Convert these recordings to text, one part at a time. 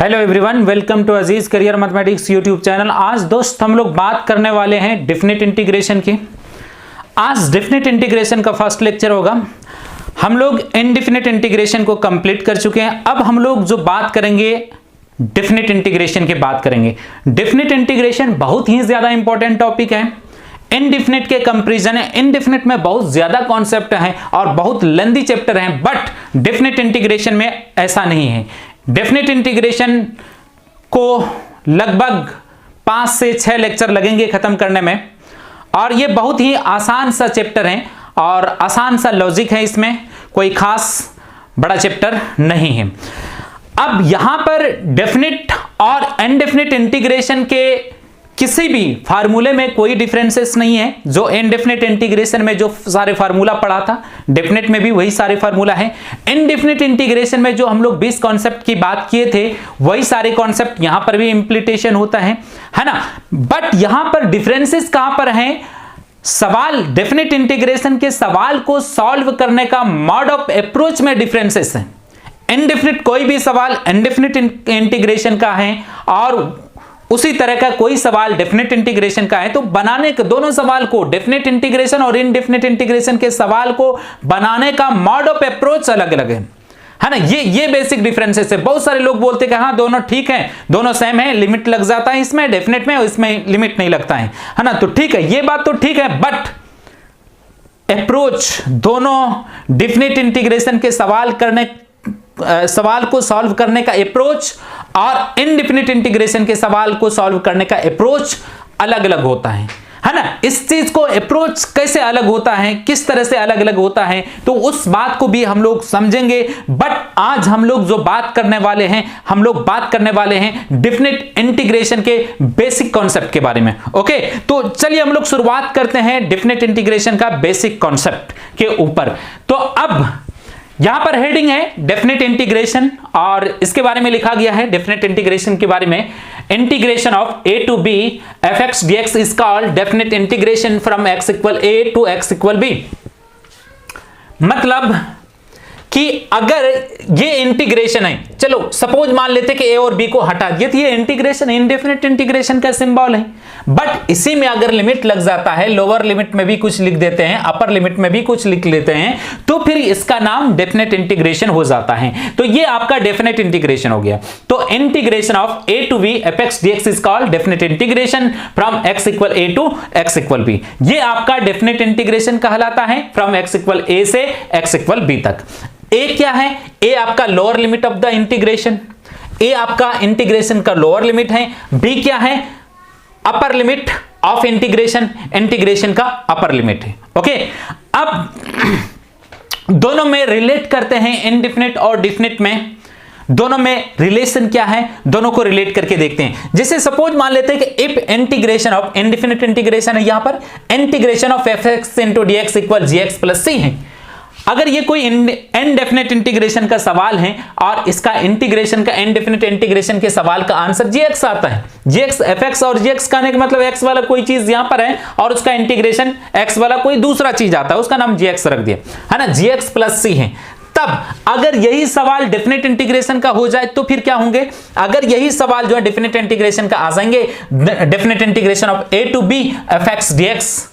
Hello everyone, welcome to Aziz career mathematics YouTube channel. आज दोस्त हम लोग बात करने वाले हैं डेफिनेट इंटीग्रेशन की। आज डेफिनेट इंटीग्रेशन का फर्स्ट लेक्चर होगा। हम लोग इनडेफिनेट इंटीग्रेशन को कंप्लीट कर चुके हैं। अब हम लोग जो बात करेंगे डेफिनेट इंटीग्रेशन की बात करेंगे। डेफिनेट इंटीग्रेशन बहुत ही ज्यादा इंपॉर्टेंट टॉपिक है। इनडेफिनेट के कंपैरिजन है, इनडेफिनेट में बहुत ज्यादा कॉन्सेप्ट है और बहुत लेंथी चैप्टर है, बट डेफिनेट इंटीग्रेशन में ऐसा नहीं है। डेफिनेट इंटीग्रेशन को लगभग 5 से 6 लेक्चर लगेंगे खत्म करने में, और ये बहुत ही आसान सा चैप्टर है और आसान सा लॉजिक है, इसमें कोई खास बड़ा चैप्टर नहीं है। अब यहां पर डेफिनेट और इनडेफिनेट इंटीग्रेशन के किसी भी फार्मूले में कोई डिफरेंसेस नहीं है। जो इनडेफिनेट इंटीग्रेशन में जो सारे फार्मूला पढ़ा था, डेफिनेट में भी वही सारे फार्मूला है। इनडेफिनेट इंटीग्रेशन में जो हम लोग 20 कॉन्सेप्ट की बात किए थे, वही सारे कॉन्सेप्ट यहां पर भी इंप्लीमेंटेशन होता है ना। बट यहां पर डिफरेंसेस कहां पर हैं? सवाल डेफिनेट इंटीग्रेशन के सवाल को सॉल्व करने का मोड ऑफ अप्रोच में डिफरेंसेस है। इनडेफिनेट कोई भी सवाल इनडेफिनेट इंटीग्रेशन का है और उसी तरह का कोई सवाल डेफिनेट इंटीग्रेशन का है, तो बनाने के दोनों सवाल को, डेफिनेट इंटीग्रेशन और इनडेफिनेट इंटीग्रेशन के सवाल को बनाने का मोड ऑफ अप्रोच अलग अलग है ना। ये बेसिक डिफरेंसेस है। बहुत सारे लोग बोलते हैं कि हाँ दोनों ठीक है, दोनों सेम है, लिमिट लग जाता है इसमें डेफिनेट में और इसमें लिमिट नहीं लगता है ना। तो ठीक है, ये बात तो ठीक है, बट अप्रोच दोनों डेफिनेट इंटीग्रेशन के सवाल को सॉल्व करने का अप्रोच और इनडेफिनेट इंटीग्रेशन के सवाल को सॉल्व करने का अप्रोच अलग अलग होता है ना। इस चीज को अप्रोच कैसे अलग होता है, किस तरह से अलग अलग होता है, तो उस बात को भी हम लोग समझेंगे। बट आज हम लोग जो बात करने वाले हैं, हम लोग बात करने वाले हैं डेफिनेट इंटीग्रेशन के बेसिक कॉन्सेप्ट के बारे में। ओके, तो चलिए हम लोग शुरुआत करते हैं डेफिनेट इंटीग्रेशन का बेसिक कॉन्सेप्ट के ऊपर। तो अब यहां पर हेडिंग है डेफिनेट इंटीग्रेशन और इसके बारे में लिखा गया है डेफिनेट इंटीग्रेशन के बारे में, integration of a to b fx dx is called definite integration from x इक्वल a टू x इक्वल b। मतलब कि अगर ये इंटीग्रेशन है, चलो सपोज मान लेते कि a और b को हटा दिए तो ये इंटीग्रेशन इनडेफिनेट इंटीग्रेशन का सिंबल है। बट इसी में अगर लिमिट लग जाता है, लोअर लिमिट में भी कुछ लिख देते हैं, अपर लिमिट में भी कुछ लिख लेते हैं, तो फिर इसका नाम डेफिनेट इंटीग्रेशन हो जाता है। तो ये आपका डेफिनेट इंटीग्रेशन हो गया। तो integration of a to b fx dx is called definite integration from x इक्वल a टू x इक्वल b। ये आपका डेफिनेट इंटीग्रेशन कहलाता है फ्रॉम x इक्वल a से x इक्वल b तक। a क्या है? a आपका lower limit of the integration, a आपका इंटीग्रेशन का लोअर लिमिट है। b क्या है? Upper limit of integration, integration का अपर लिमिट है। ओके, अब दोनों में रिलेट करते हैं, इनडेफिनेट और डेफिनेट में दोनों में रिलेशन क्या है, दोनों को रिलेट करके देखते हैं। जैसे सपोज मान लेते हैं कि if integration of indefinite integration है, यहां पर integration of fx into dx equal gx plus c है। अगर ये कोई इनडेफिनेट इंटीग्रेशन का सवाल है और इसका इंटीग्रेशन का इनडेफिनेट इंटीग्रेशन के सवाल का आंसर gx आता है, gx fx और gx कहने का मतलब x वाला कोई चीज यहां पर है और उसका इंटीग्रेशन x वाला कोई दूसरा चीज आता है, उसका नाम gx रख दिया है ना, gx प्लस c है। तब अगर यही सवाल डेफिनेट इंटीग्रेशन का हो जाए तो फिर क्या होंगे? अगर यही सवाल जो है डेफिनेट इंटीग्रेशन का आ जाएंगे, definite integration of a to b fx dx,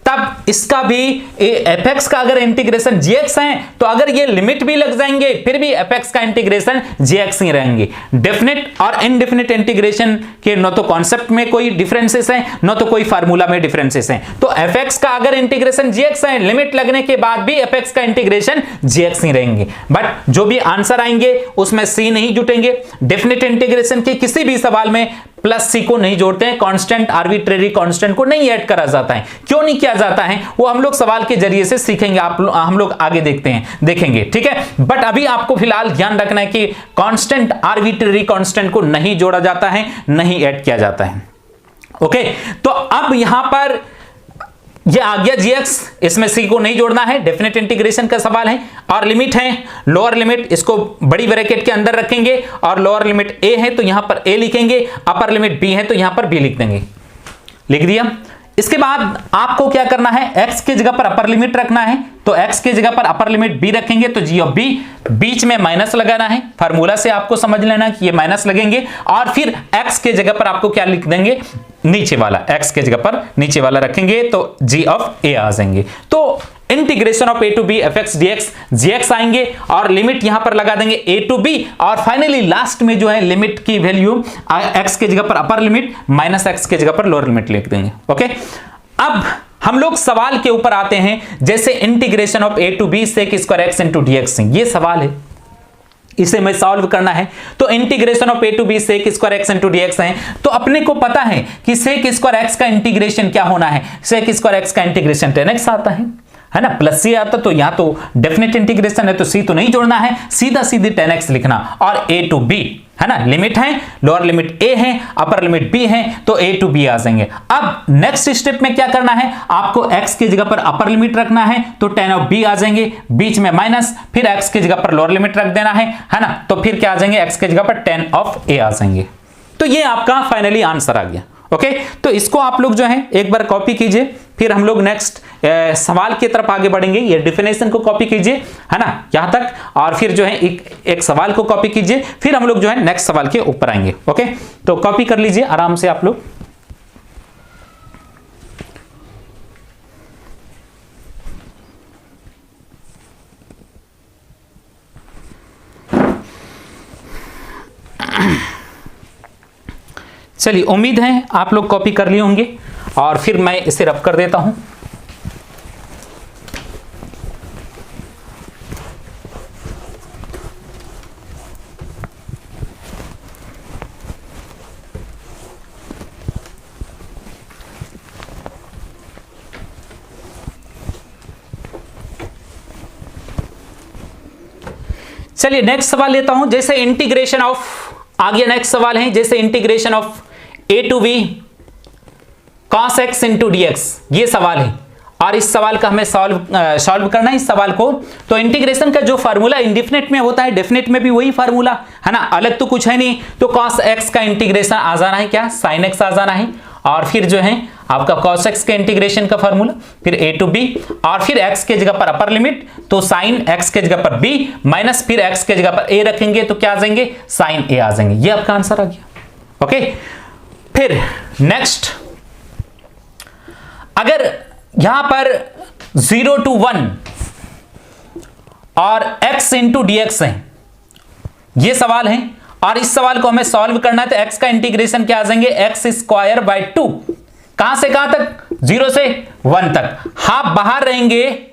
तब इसका भी fx का अगर इंटीग्रेशन gx है तो अगर ये लिमिट भी लग जाएंगे फिर भी fx का इंटीग्रेशन gx ही रहेंगे। डेफिनेट और इनडेफिनेट इंटीग्रेशन के न तो कॉन्सेप्ट में कोई डिफरेंसेस है, न तो कोई फार्मूला में डिफरेंसेस हैं। तो fx का अगर इंटीग्रेशन gx है, लिमिट लगने के बाद भी fx का इंटीग्रेशन gx ही रहेंगे। बट जो भी आंसर आएंगे उसमें c नहीं जुटेंगे। डेफिनेट इंटीग्रेशन के किसी भी सवाल में प्लस सी को नहीं जोड़ते हैं, कांस्टेंट आर्बिट्रेरी कांस्टेंट को नहीं ऐड करा जाता है। क्यों नहीं किया जाता है वो हम लोग सवाल के जरिए से सीखेंगे, हम लोग आगे देखेंगे, ठीक है। बट अभी आपको फिलहाल ध्यान रखना है कि कांस्टेंट आर्बिट्रेरी कांस्टेंट को नहीं जोड़ा जाता है, नहीं ऐड किया जाता है। ओके, तो अब यहां पर ये आ गया gx, इसमें c को नहीं जोड़ना है, डेफिनेट इंटीग्रेशन का सवाल है। और लिमिट है, लोअर लिमिट इसको बड़ी ब्रैकेट के अंदर रखेंगे और लोअर लिमिट a है तो यहां पर a लिखेंगे, अपर लिमिट b है तो यहां पर b लिख देंगे। लिख दिया। इसके बाद आपको क्या करना है, x की जगह पर अपर लिमिट रखना है, तो x की जगह पर अपर लिमिट b रखेंगे तो g ऑफ b, बीच में माइनस लगाना है, फार्मूला से आपको समझ लेना कि ये माइनस लगेंगे, और फिर x की जगह पर आपको क्या लिख देंगे, नीचे वाला, x की जगह पर नीचे वाला रखेंगे तो g ऑफ a आ जाएंगे। तो integration of a to b fx dx gx आएंगे और लिमिट यहां पर लगा देंगे a टू b, और फाइनली लास्ट में जो है लिमिट की वैल्यू x की जगह पर अपर लिमिट माइनस x की जगह पर लोअर लिमिट लिख देंगे। ओके, अब हम लोग सवाल के ऊपर आते हैं, जैसे integration of a to b sec square x into dx, ये सवाल है, इसे मैं सॉल्व करना है। तो integration of a to b sec square x into dx है, तो अपने को पता है कि sec स्क्वायर x का इंटीग्रेशन क्या होना है, sec स्क्वायर x का इंटीग्रेशन 10x आता है ना, प्लस c आता, तो यहां तो डेफिनेट इंटीग्रेशन है तो c तो नहीं जोड़ना है, सीधा सीधे 10x लिखना, और a टू b है ना, लिमिट है, लोअर लिमिट a है, अपर लिमिट b है, तो a टू b आ जाएंगे। अब नेक्स्ट स्टेप में क्या करना है, आपको x की जगह पर अपर लिमिट रखना है, तो 10 ऑफ b आ जाएंगे, बीच में माइनस, फिर x की जगह पर लोअर लिमिट रख देना है ना, तो फिर क्या आ जाएंगे, x की जगह पर 10 ऑफ a आ जाएंगे। तो ये आपका फाइनली आंसर आ गया। ओके, तो इसको आप लोग जो है एक बार कॉपी कीजिए, फिर हम लोग नेक्स्ट सवाल की तरफ आगे बढ़ेंगे। ये डेफिनेशन को कॉपी कीजिए है ना यहां तक, और फिर जो है एक सवाल को कॉपी कीजिए, फिर हम लोग जो है नेक्स्ट सवाल के ऊपर आएंगे। ओके, तो कॉपी कर लीजिए आराम से आप लोग। चलिए, उम्मीद है आप लोग कॉपी कर लिए होंगे, और फिर मैं इसे रब कर देता हूं। चलिए नेक्स्ट सवाल लेता हूं, जैसे इंटीग्रेशन ऑफ, आगे नेक्स्ट सवाल है, जैसे integration of a to b cos x into dx, ये सवाल है, और इस सवाल का हमें सॉल्व करना है इस सवाल को। तो इंटीग्रेशन का जो फार्मूला इंडेफिनिट में होता है, डेफिनिट में भी वही फार्मूला है ना, अलग तो कुछ है नहीं। तो cos x का इंटीग्रेशन आ जाना है क्या, sin x आ जाना है, और फिर जो है आपका cos x के इंटीग्रेशन का फार्मूला, फिर a टू b, और फिर x के जगह पर अपर लिमिट, तो sin x के जगह पर b, माइनस फिर x के जगह पर a रखेंगे तो क्या आ जाएंगे, sin a आ जाएंगे। ये आपका आंसर आ गया। ओके, फिर नेक्स्ट, अगर यहां पर 0 टू 1 और x इंटू dx है, ये सवाल है, और इस सवाल को हमें सॉल्व करना है, तो x का इंटीग्रेशन क्या आ जाएंगे, x स्क्वायर बाय 2, कहां से कहां तक, 0 से 1 तक, हाफ बाहर रहेंगे,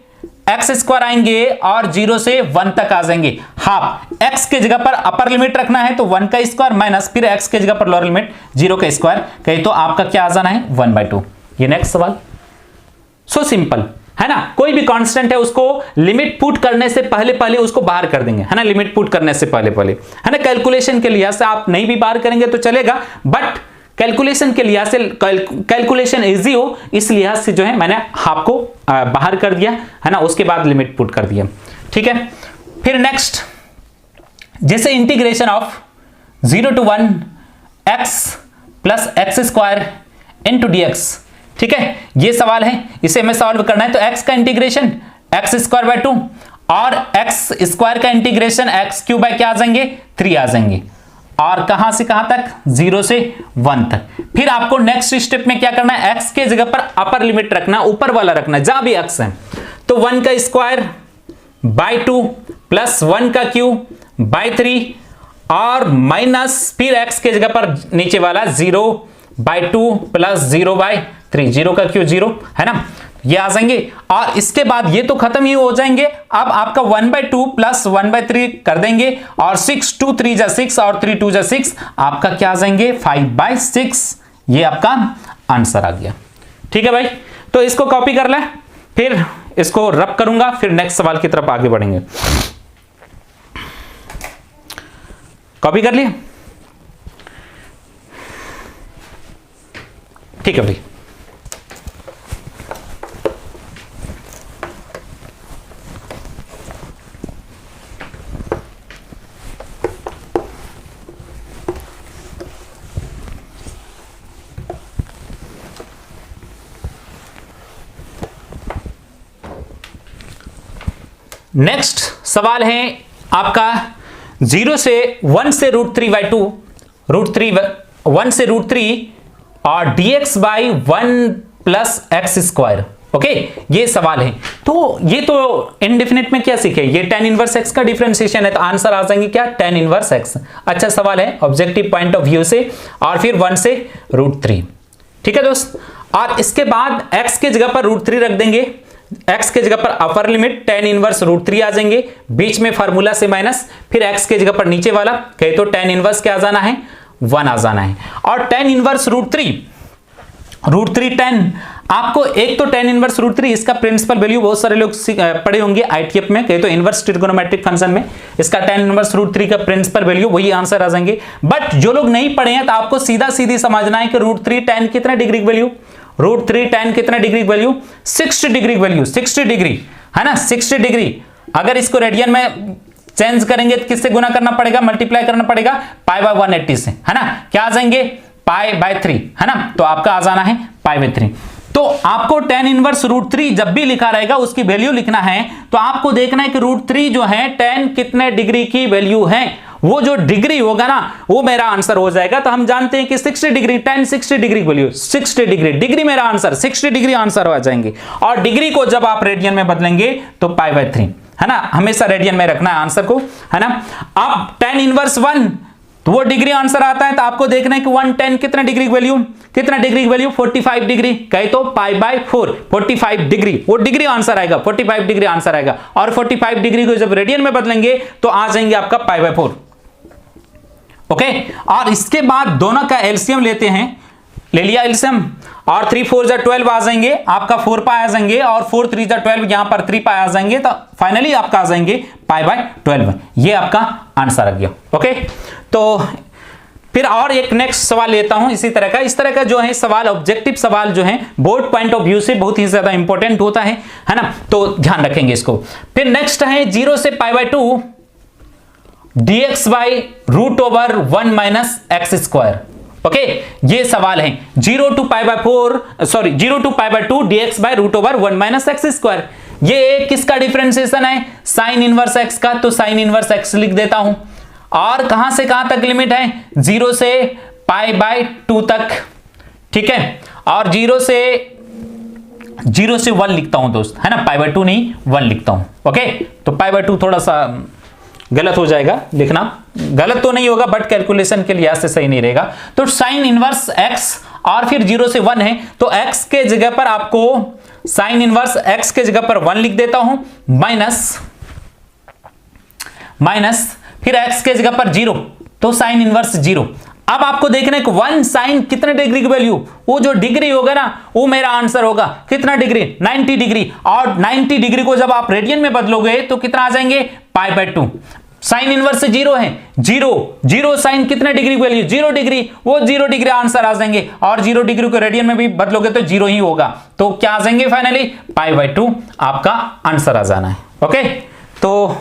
x स्क्वायर आएंगे और 0 से 1 तक आ जाएंगे, हाफ, x के जगह पर अपर लिमिट रखना है तो 1 का स्क्वायर, माइनस फिर x के जगह पर लोअर लिमिट 0 का स्क्वायर, कहे तो आपका क्या आ जाना है, 1/2। ये नेक्स्ट सवाल, सो सिंपल है ना, कोई भी कांस्टेंट है उसको लिमिट पुट करने से पहले उसको बाहर कर देंगे है ना, लिमिट पुट करने से पहले है ना, कैलकुलेशन के लिहाज से आप नहीं भी बाहर करेंगे तो चलेगा, बट कैलकुलेशन के लिहाज से, कैलकुलेशन इजी हो इस लिहाज से जो है मैंने हाफ को बाहर कर दिया है ना, उसके बाद लिमिट पुट कर दिया। ठीक है, फिर नेक्स्ट, जैसे integration of 0 to 1 x plus x square into dx, ठीक है, ये सवाल है, इसे हमें सॉल्व करना है। तो x का इंटीग्रेशन एक्स स्क्वायर बाय 2, और एक्स स्क्वायर का इंटीग्रेशन एक्स क्यूब बाय क्या आ जाएंगे, 3 आ जाएंगे, और कहां से कहां तक, 0 से 1 तक। फिर आपको नेक्स्ट स्टेप में क्या करना है, x के जगह पर अपर लिमिट रखना, ऊपर वाला रखना जहां भी x है, तो 1 का स्क्वायर बाय 2 प्लस 1 का क्यूब बाय 3, और माइनस फिर x के जगह पर नीचे वाला 0/2 प्लस 0/3, 0 का क्यूब 0 है ना, ये आ जाएंगे, और इसके बाद ये तो खत्म ही हो जाएंगे। अब आपका 1/2 प्लस 1/3 कर देंगे, और 6 2 3 जा 6 और 3 2 जा 6, आपका क्या आ जाएंगे, 5/6। ये आपका आंसर आ गया। ठीक है भाई, तो इसको कॉपी कर ले, फिर इसको रब करूंगा, फिर नेक्स्ट सवाल की तरफ आगे बढ़ेंगे। कॉपी कर लिया, ठीक है भाई। नेक्स्ट सवाल है आपका 0 से 1 से √3/2, √3 1 से √3 और dx by 1 plus x square. Okay, ये सवाल है। तो ये तो इंडेफिनिट में क्या सीखे, ये tan इनवर्स x का डिफरेंशिएशन है, तो आंसर आ जाएंगे क्या, tan इनवर्स x। अच्छा सवाल है ऑब्जेक्टिव पॉइंट ऑफ व्यू से, और फिर 1 से √3। ठीक है दोस्त, और इसके बाद x के जगह पर √3 रख देंगे, x के जगह पर अपर लिमिट tan इनवर्स √3 आ जाएंगे, बीच में फार्मूला से माइनस, फिर x के जगह पर नीचे वाला कहे तो tan इनवर्स क्या आ जाना है, 1 आ जाना है। और tan इनवर्स √3 tan, आपको एक तो tan इनवर्स √3 इसका प्रिंसिपल वैल्यू बहुत सारे लोग पढ़े होंगे आईटीएफ में, कहे तो इनवर्स ट्रिगोनोमेट्रिक फंक्शन में इसका tan इनवर्स √3 का प्रिंसिपल वैल्यू, वही आंसर आ जाएंगे। बट जो लोग नहीं पढ़े हैं तो आपको सीधा सीधी समझना है कि √3 tan कितना डिग्री वैल्यू, √3 tan कितना degree value, 60 degree value, 60 degree है ना, 60 डिग्री। अगर इसको रेडियन में चेंज करेंगे तो किससे गुना करना पड़ेगा, मल्टीप्लाई करना पड़ेगा π/180 से, है ना, क्या आ जाएंगे π/3, है ना, तो आपका आ जाना है π/3। तो आपको tan इनवर्स √3 जब भी लिखा रहेगा उसकी वैल्यू लिखना है, तो आपको देखना है कि √3 जो है tan कितने डिग्री की वैल्यू है, वो जो डिग्री होगा ना वो मेरा आंसर हो जाएगा। तो हम जानते हैं कि 60 degree, tan 60 degree value, 60 degree, degree मेरा आंसर, 60 डिग्री आंसर हो जाएंगे। और डिग्री को जब आप रेडियन में बदलेंगे तो π/3, है ना, हमेशा रेडियन में रखना है आंसर को, है ना। अब tan इनवर्स 1 तो वो डिग्री आंसर आता है, तो आपको देखना है कि 110 कितना डिग्री वैल्यू, कितना डिग्री वैल्यू 45 डिग्री, कहे तो π/4, 45 डिग्री, वो डिग्री आंसर आएगा, 45 डिग्री आंसर आएगा। और 45 डिग्री को जब रेडियन में बदलेंगे तो आ जाएंगे आपका π/4। ओके, और इसके बाद दोनों का एलसीएम लेते हैं, ले लिया एलसीएम, और 3 4 12 आ जाएंगे, आपका 4π आ जाएंगे, और 4 3 12 यहां पर 3π आ जाएंगे, तो फाइनली आपका आ जाएंगे π/12। ये आपका आंसर आ गया। ओके, तो फिर और एक नेक्स्ट सवाल लेता हूं इसी तरह का। इस तरह का जो है सवाल, ऑब्जेक्टिव सवाल जो है बोर्ड पॉइंट ऑफ व्यू से बहुत ही ज्यादा इंपॉर्टेंट होता है ना, तो ध्यान रखेंगे इसको। फिर नेक्स्ट है 0 से π/2 dx by √1 minus x square. Okay, ये सवाल है 0 to π/2 dx by √1 minus x square. ये किसका डिफरेंशिएशन है, साइन इनवर्स x का, तो साइन इनवर्स x लिख देता हूं। और कहां से कहां तक लिमिट है, 0 से π/2 तक, ठीक है, और 0 से 1 लिखता हूं दोस्त, है ना, π/2 नहीं 1 लिखता हूं। ओके, तो π/2 थोड़ा सा गलत हो जाएगा लिखना, गलत तो नहीं होगा बट कैलकुलेशन के लिहाज से सही नहीं रहेगा। तो साइन इनवर्स x और फिर 0 से 1 है, तो x के जगह पर आपको साइन इनवर्स x के जगह पर 1 लिख देता हूं, माइनस फिर x के जगह पर 0, तो साइन इनवर्स 0। अब आपको देखना है कि 1 साइन कितने डिग्री की वैल्यू, वो जो डिग्री होगा ना वो मेरा आंसर होगा, कितना डिग्री, 90 डिग्री। और 90 डिग्री को जब आप रेडियन में बदलोगे तो कितना आ जाएंगे, π/2। साइन इनवर्स 0 है, 0 साइन कितने डिग्री की वैल्यू, 0 डिग्री, वो 0 डिग्री आंसर आ जाएंगे। और 0 डिग्री को रेडियन में भी बदलोगे तो 0 ही होगा, तो क्या आ जाएंगे फाइनली π/2 आपका आंसर आ जाना है। ओके, तो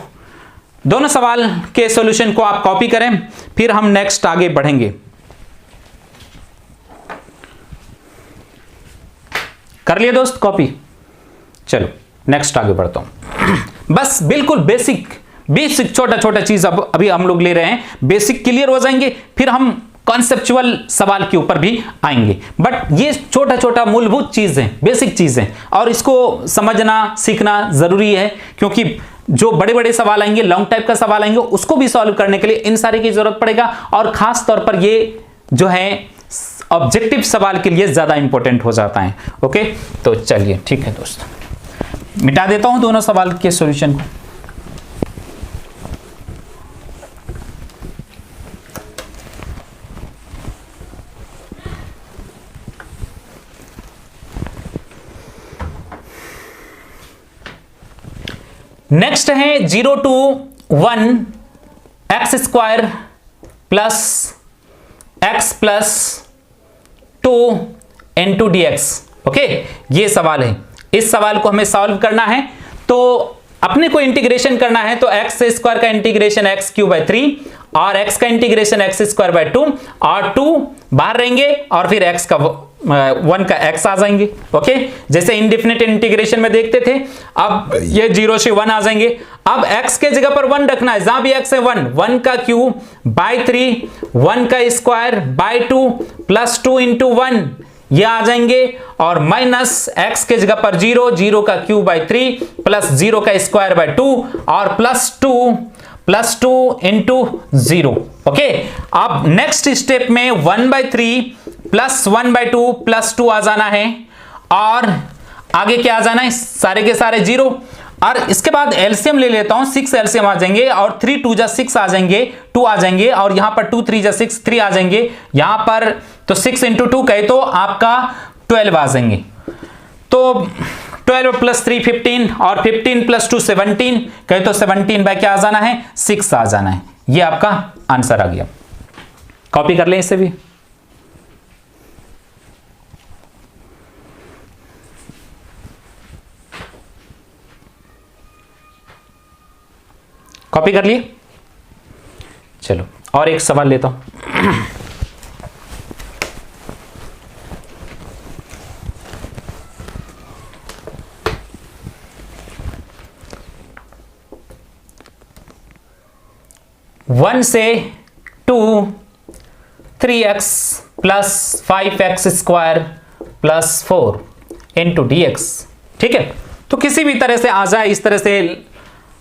दोनों सवाल के सॉल्यूशन को आप कॉपी करें, फिर हम नेक्स्ट आगे बढ़ेंगे। कर लिए दोस्त कॉपी, चलो नेक्स्ट आगे बढ़ता हूं। बस बिल्कुल बेसिक छोटा छोटा चीज अब अभी हम लोग ले रहे हैं, बेसिक क्लियर हो जाएंगे, फिर हम कॉन्सेप्चुअल सवाल के ऊपर भी आएंगे। बट ये छोटा छोटा मूलभूत चीजें, बेसिक चीजें, और इसको समझना सीखना जरूरी है, क्योंकि जो बड़े बड़े सवाल आएंगे, लॉन्ग टाइप का सवाल आएंगे, उसको भी सॉल्व करने के लिए इन सारे की जरूरत पड़ेगा। और खास तौर पर ये जो है ऑब्जेक्टिव सवाल के लिए ज्यादा इंपॉर्टेंट हो जाता है। ओके, तो चलिए ठीक है दोस्तों, मिटा देता हूं दोनों सवाल के सॉल्यूशन को। नेक्स्ट है 0 to 1 x square plus x plus 2 into dx। Okay, ये सवाल है, इस सवाल को हमें सॉल्व करना है। तो अपने को इंटीग्रेशन करना है, तो एक्स स्क्वायर का इंटीग्रेशन x³ 3 और x का इंटीग्रेशन x² 2 और 2 बाहर रहेंगे, और फिर x का 1 का x आ जाएंगे। ओके, जैसे इंडेफिनिट इंटीग्रेशन में देखते थे, अब ये 0 से 1 आ जाएंगे। अब x के जगह पर 1 रखना है, जहां भी x है 1 का क्यूब बाय 3, 1 का स्क्वायर बाय 2 प्लस 2 इंटू 1 ये आ जाएंगे, और माइनस x के जगह पर 0 का क्यूब बाय 3 प्लस 0 का स्क्वायर बाय 2 और प्लस 2 इंटू 0। ओके, अब नेक्स्ट स्टेप में 1/3 प्लस 1/2 प्लस 2 आ जाना है, और आगे क्या आ जाना है, सारे के सारे 0। और इसके बाद एलसीएम ले लेता हूं, 6 एलसीएम आ जाएंगे, और 3 2 जा 6 आ जाएंगे, 2 आ जाएंगे, और यहां पर 2 3 जा 6 3 आ जाएंगे, यहां पर तो 6 इंटू 2 कहे तो आपका 12 आ जाएंगे। तो 12 प्लस 3 15, और 15 प्लस 2 17, कहे तो 17 बाय क्या आ जाना है, 6 आ जाना है। ये आपका आंसर आ गया। कॉपी कर लें इसे भी। कॉपी कर लिए? चलो और एक सवाल लेता हूं। 1 से 2 3x plus 5x square plus 4 into dx। ठीक है, तो किसी भी तरह से आ जाए इस तरह से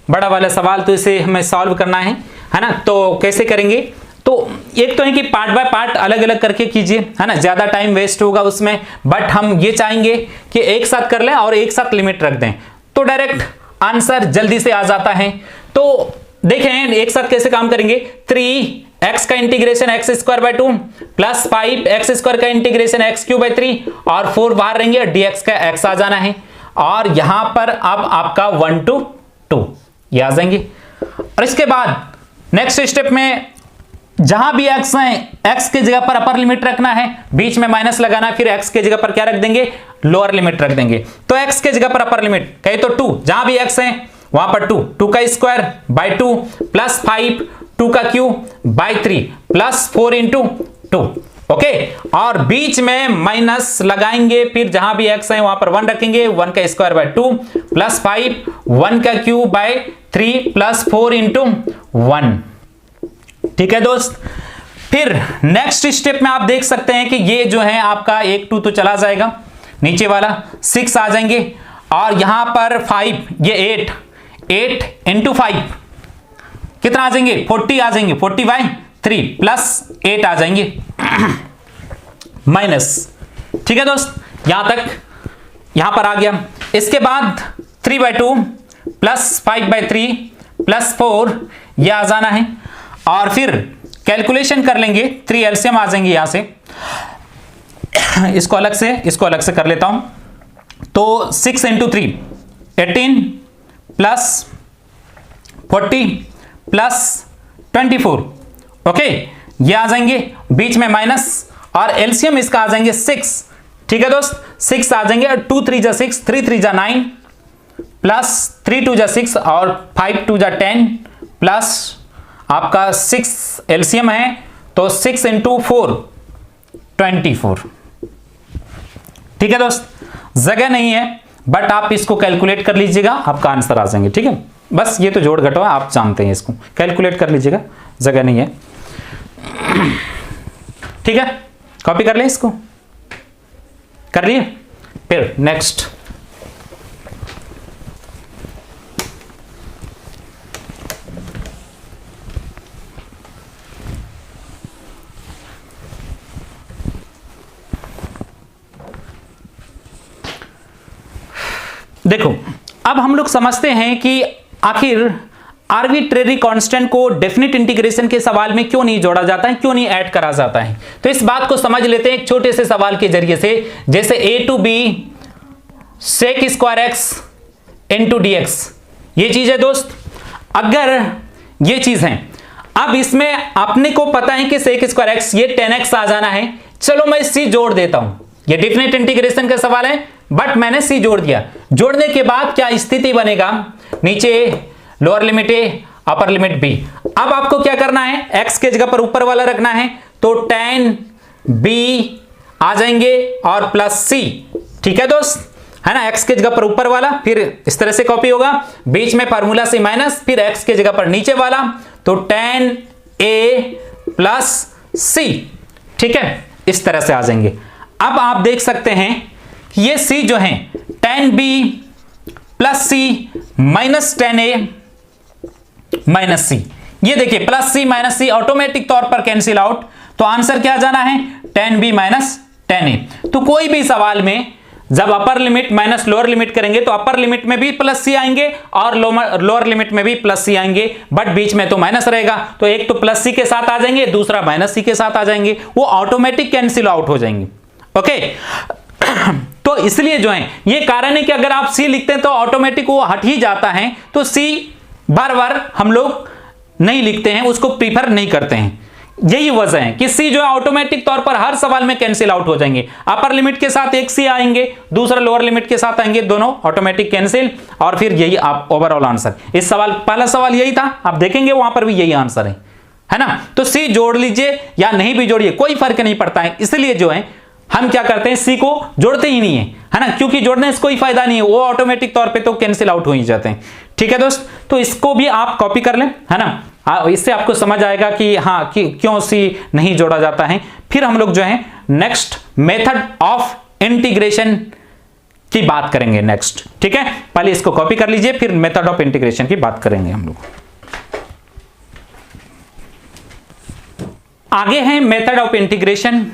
बड़ा वाला सवाल, तो इसे हमें सॉल्व करना है ना। तो कैसे करेंगे, तो एक तो है कि पार्ट बाय पार्ट अलग अलग करके कीजिए, है ना, ज्यादा टाइम वेस्ट होगा उसमें, बट हम ये चाहेंगे कि एक साथ कर लें और एक साथ लिमिट रख दें, तो डायरेक्ट आंसर जल्दी से आ जाता है। तो देखें एक साथ कैसे काम करेंगे, 3x का integration x square by 2 plus 5x square का इंटीग्रेशन x क्यूब बाय 3 और 4 बाहर रहेंगे, dx का x आ जाना है, और यहां पर अब आपका 1 to 2 ये आ जाएंगे। और इसके बाद नेक्स्ट स्टेप में जहां भी x है, x के जगह पर अपर लिमिट रखना है, बीच में माइनस लगाना है, फिर x के जगह पर क्या रख देंगे, लोअर लिमिट रख देंगे। तो x के जगह पर अपर लिमिट कहे तो 2, जहां भी x है वहां पर 2 का स्क्वायर बाय 2 प्लस 5 2 का cube by 3 plus 4 into 2। Okay, और बीच में माइनस लगाएंगे, फिर जहां भी x है वहां पर 1 रखेंगे, 1 का स्क्वायर बाय 2 प्लस 5 1 का क्यूब बाय 3 प्लस 4 इंटू 1। ठीक है दोस्त, फिर नेक्स्ट स्टेप में आप देख सकते हैं कि ये जो है आपका 1 2 तो चला जाएगा, नीचे वाला 6 आ जाएंगे, और यहां पर 5 ये 8 इंटू 5 कितना आ जाएंगे, 40 आ जाएंगे, 40 बाय 3 प्लस 8 आ जाएंगे माइनस। ठीक है दोस्त, यहां तक यहां पर आ गया। इसके बाद 3/2 प्लस 5/3 प्लस 4 यह आ जाना है, और फिर कैलकुलेशन कर लेंगे, 3 एलसीएम आ जाएंगे यहां से, इसको अलग से कर लेता हूं। तो 6 इंटू 3 18 प्लस 40 प्लस 24। ओके, ये आ जाएंगे, बीच में माइनस, और एलसीएम इसका आ जाएंगे 6। ठीक है दोस्त, 6 आ जाएंगे, और 2 3 जा 6 3 3 जा 9 प्लस 3 2 जा 6 और 5 2 जा 10 प्लस आपका 6 एलसीएम है, तो 6 इंटू 4 24। ठीक है दोस्त, जगह नहीं है, बट आप इसको कैलकुलेट कर लीजिएगा, आपका आंसर आ जाएंगे। ठीक है, बस ये तो जोड़ घटाव आप जानते हैं, इसको कैलकुलेट कर लीजिएगा, जगह नहीं है। ठीक है, कॉपी कर लें, इसको कर लिए। फिर नेक्स्ट देखो, अब हम लोग समझते हैं कि आखिर आर्बिट्रेरी कांस्टेंट को डेफिनेट इंटीग्रेशन के सवाल में क्यों नहीं जोड़ा जाता है, क्यों नहीं ऐड करा जाता है। तो इस बात को समझ लेते हैं एक छोटे से सवाल के जरिए से, जैसे a to b sec square x into dx, ये चीज है दोस्त। अगर ये चीज है, अब इसमें अपने को पता है कि sec स्क्वायर x ये 10x आ जाना है, चलो मैं c जोड़ देता हूं, ये डेफिनेट इंटीग्रेशन का सवाल है, बट मैंने c जोड़ दिया। जोड़ने के बाद क्या स्थिति बनेगा, नीचे lower limit a upper limit b। अब आपको क्या करना है, x के जगह पर ऊपर वाला रखना है, तो tan b आ जाएंगे और प्लस सी, ठीक है दोस्त, है ना, x के जगह पर ऊपर वाला, फिर इस तरह से कॉपी होगा, बीच में फार्मूला से माइनस, फिर x के जगह पर नीचे वाला, तो tan a प्लस सी, ठीक है, इस तरह से आ जाएंगे। अब आप देख सकते हैं कि ये c जो है tan b plus c minus tan a minus c, ये देखिए plus c minus c automatic तौर पर कैंसिल आउट, तो आंसर क्या जाना है, tan b minus tan a। तो कोई भी सवाल में जब upper limit minus lower limit करेंगे तो अपर लिमिट में भी प्लस सी आएंगे और लोअर लिमिट में भी प्लस सी आएंगे, बट बीच में तो माइनस रहेगा, तो एक तो प्लस सी के साथ आ जाएंगे, दूसरा माइनस सी के साथ आ जाएंगे, वो ऑटोमेटिक कैंसिल आउट हो जाएंगे। ओके तो इसलिए जो है ये कारण है कि अगर आप सी लिखते हैं तो ऑटोमेटिक वो हट ही जाता है, तो सी बार बार हम लोग नहीं लिखते हैं, उसको प्रीफर नहीं करते हैं। यही वजह है कि सी जो है ऑटोमेटिक तौर पर हर सवाल में कैंसिल आउट हो जाएंगे, अपर लिमिट के साथ एक सी आएंगे, दूसरा लोअर लिमिट के साथ आएंगे, दोनों ऑटोमेटिक कैंसिल, और फिर यही आप ओवरऑल आंसर। इस सवाल पहला सवाल यही था, आप देखेंगे वहां पर भी यही आंसर है ना। तो सी जोड़ लीजिए या नहीं भी जोड़िए, कोई फर्क नहीं पड़ता है। इसलिए जो है हम क्या करते हैं, सी को जोड़ते ही नहीं है ना, क्योंकि जोड़ने से कोई फायदा नहीं है, वो ऑटोमेटिक तौर पे तो कैंसिल आउट हो ही जाते हैं। ठीक है दोस्त, तो इसको भी आप कॉपी कर लें, है ना, इससे आपको समझ आएगा कि हाँ कि क्यों सी नहीं जोड़ा जाता है। फिर हम लोग जो है नेक्स्ट मेथड ऑफ इंटीग्रेशन की बात करेंगे नेक्स्ट, ठीक है। पहले इसको कॉपी कर लीजिए, फिर मेथड ऑफ इंटीग्रेशन की बात करेंगे हम लोग। आगे है method of integration.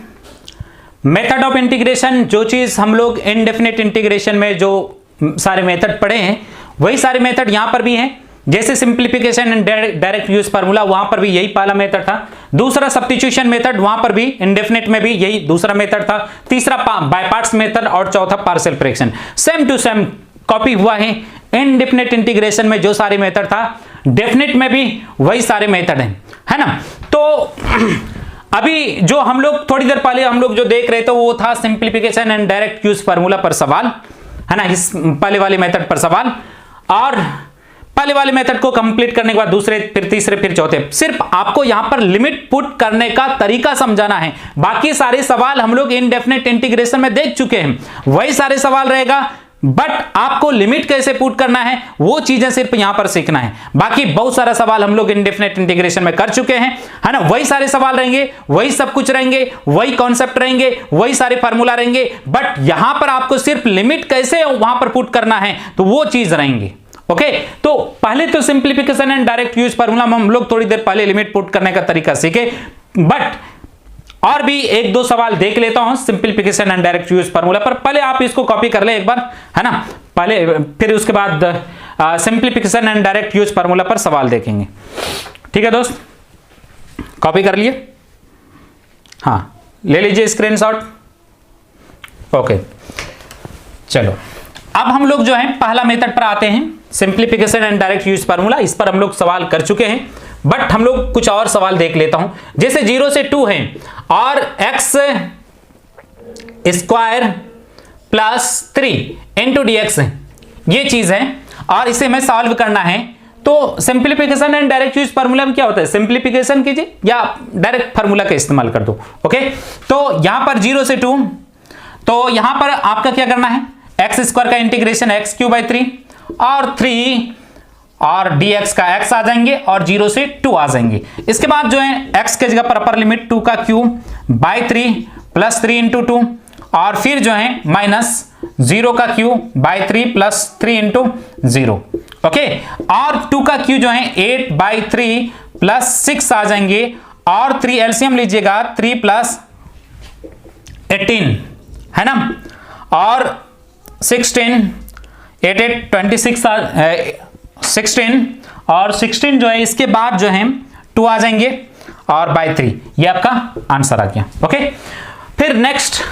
Method of integration, जो चीज हम लोग इनडेफिनेट इंटीग्रेशन में जो सारे मेथड पढ़े हैं वही सारे मेथड यहां पर भी हैं। जैसे simplification and direct use formula, वहां पर भी यही पहला मेथड था। दूसरा सब्स्टिट्यूशन मेथड, वहां पर भी इंडेफिनेट में भी यही दूसरा मेथड था। तीसरा बाय पार्ट्स मेथड, और चौथा partial fraction. Same to same copy हुआ है। इनडेफिनेट इंटीग्रेशन में जो सारे मेथड था, डेफिनेट में भी वही सारे मेथड हैं, है ना। तो अभी जो हम लोग थोड़ी देर पहले हम लोग जो देख रहे थे वो था simplification and direct use formula पर सवाल, है ना, इस पहले वाले मेथड पर सवाल। और पहले वाले मेथड को कंप्लीट करने के बाद दूसरे, फिर तीसरे, फिर चौथे, सिर्फ आपको यहां पर लिमिट पुट करने का तरीका समझाना है। बाकी सारे सवाल हम लोग इनडेफिनेट इंटीग्रेशन में देख चुके हैं, वही सारे सवाल रहेगा, बट आपको लिमिट कैसे पुट करना है वो चीजें सिर्फ यहां पर सीखना है। बाकी बहुत सारा सवाल हम लोग इनडेफिनेट इंटीग्रेशन में कर चुके हैं, है ना। वही सारे सवाल रहेंगे, वही सब कुछ रहेंगे, वही कॉन्सेप्ट रहेंगे, वही सारे फार्मूला रहेंगे, बट यहां पर आपको सिर्फ लिमिट कैसे वहां पर पुट करना है तो वो चीज रहेंगे। ओके तो पहले तो simplification and direct use formula हम लोग थोड़ी देर पहले लिमिट पुट करने का तरीका सीखे, बट और भी एक दो सवाल देख लेता हूं simplification and direct use formula पर। पहले आप इसको कॉपी कर ले एक बार, है ना, पहले, फिर उसके बाद simplification and direct use formula पर सवाल देखेंगे। ठीक है दोस्त, कॉपी कर लिए, हाँ ले लीजिए स्क्रीनशॉट। ओके चलो अब हम लोग जो है पहला मेथड पर आते हैं, simplification and direct use formula. इस पर हम लोग सवाल कर चुके हैं, बट हम लोग कुछ और सवाल देख लेता हूं। जैसे 0 से 2 है और x square plus 3 into dx है, ये चीज है और इसे हमें सॉल्व करना है। तो simplification and direct use formula में क्या होता है, सिंप्लीफिकेशन कीजिए या डायरेक्ट फार्मूला का इस्तेमाल कर दो। ओके तो यहां पर 0 से 2, तो यहां पर आपका क्या करना है, एक्स स्क्वायर का इंटीग्रेशन x³ 3 और 3 और dx का x आ जाएंगे और 0 से 2 आ जाएंगे। इसके बाद जो है x के जगह पर अपर लिमिट 2 का क्यूब बाई 3 प्लस 3 इंटू 2 और फिर जो है माइनस 0 का cube by 3 plus 3 into 0। Okay और 2 का क्यूब जो है 8 बाई 3 प्लस 6 आ जाएंगे और 3 एलसीएम लीजिएगा 3 प्लस 18, है ना, और 16 8 8 26 16 और 16 जो है इसके बाद जो है 2 आ जाएंगे और बाई 3, ये आपका आंसर आ गया। ओके फिर नेक्स्ट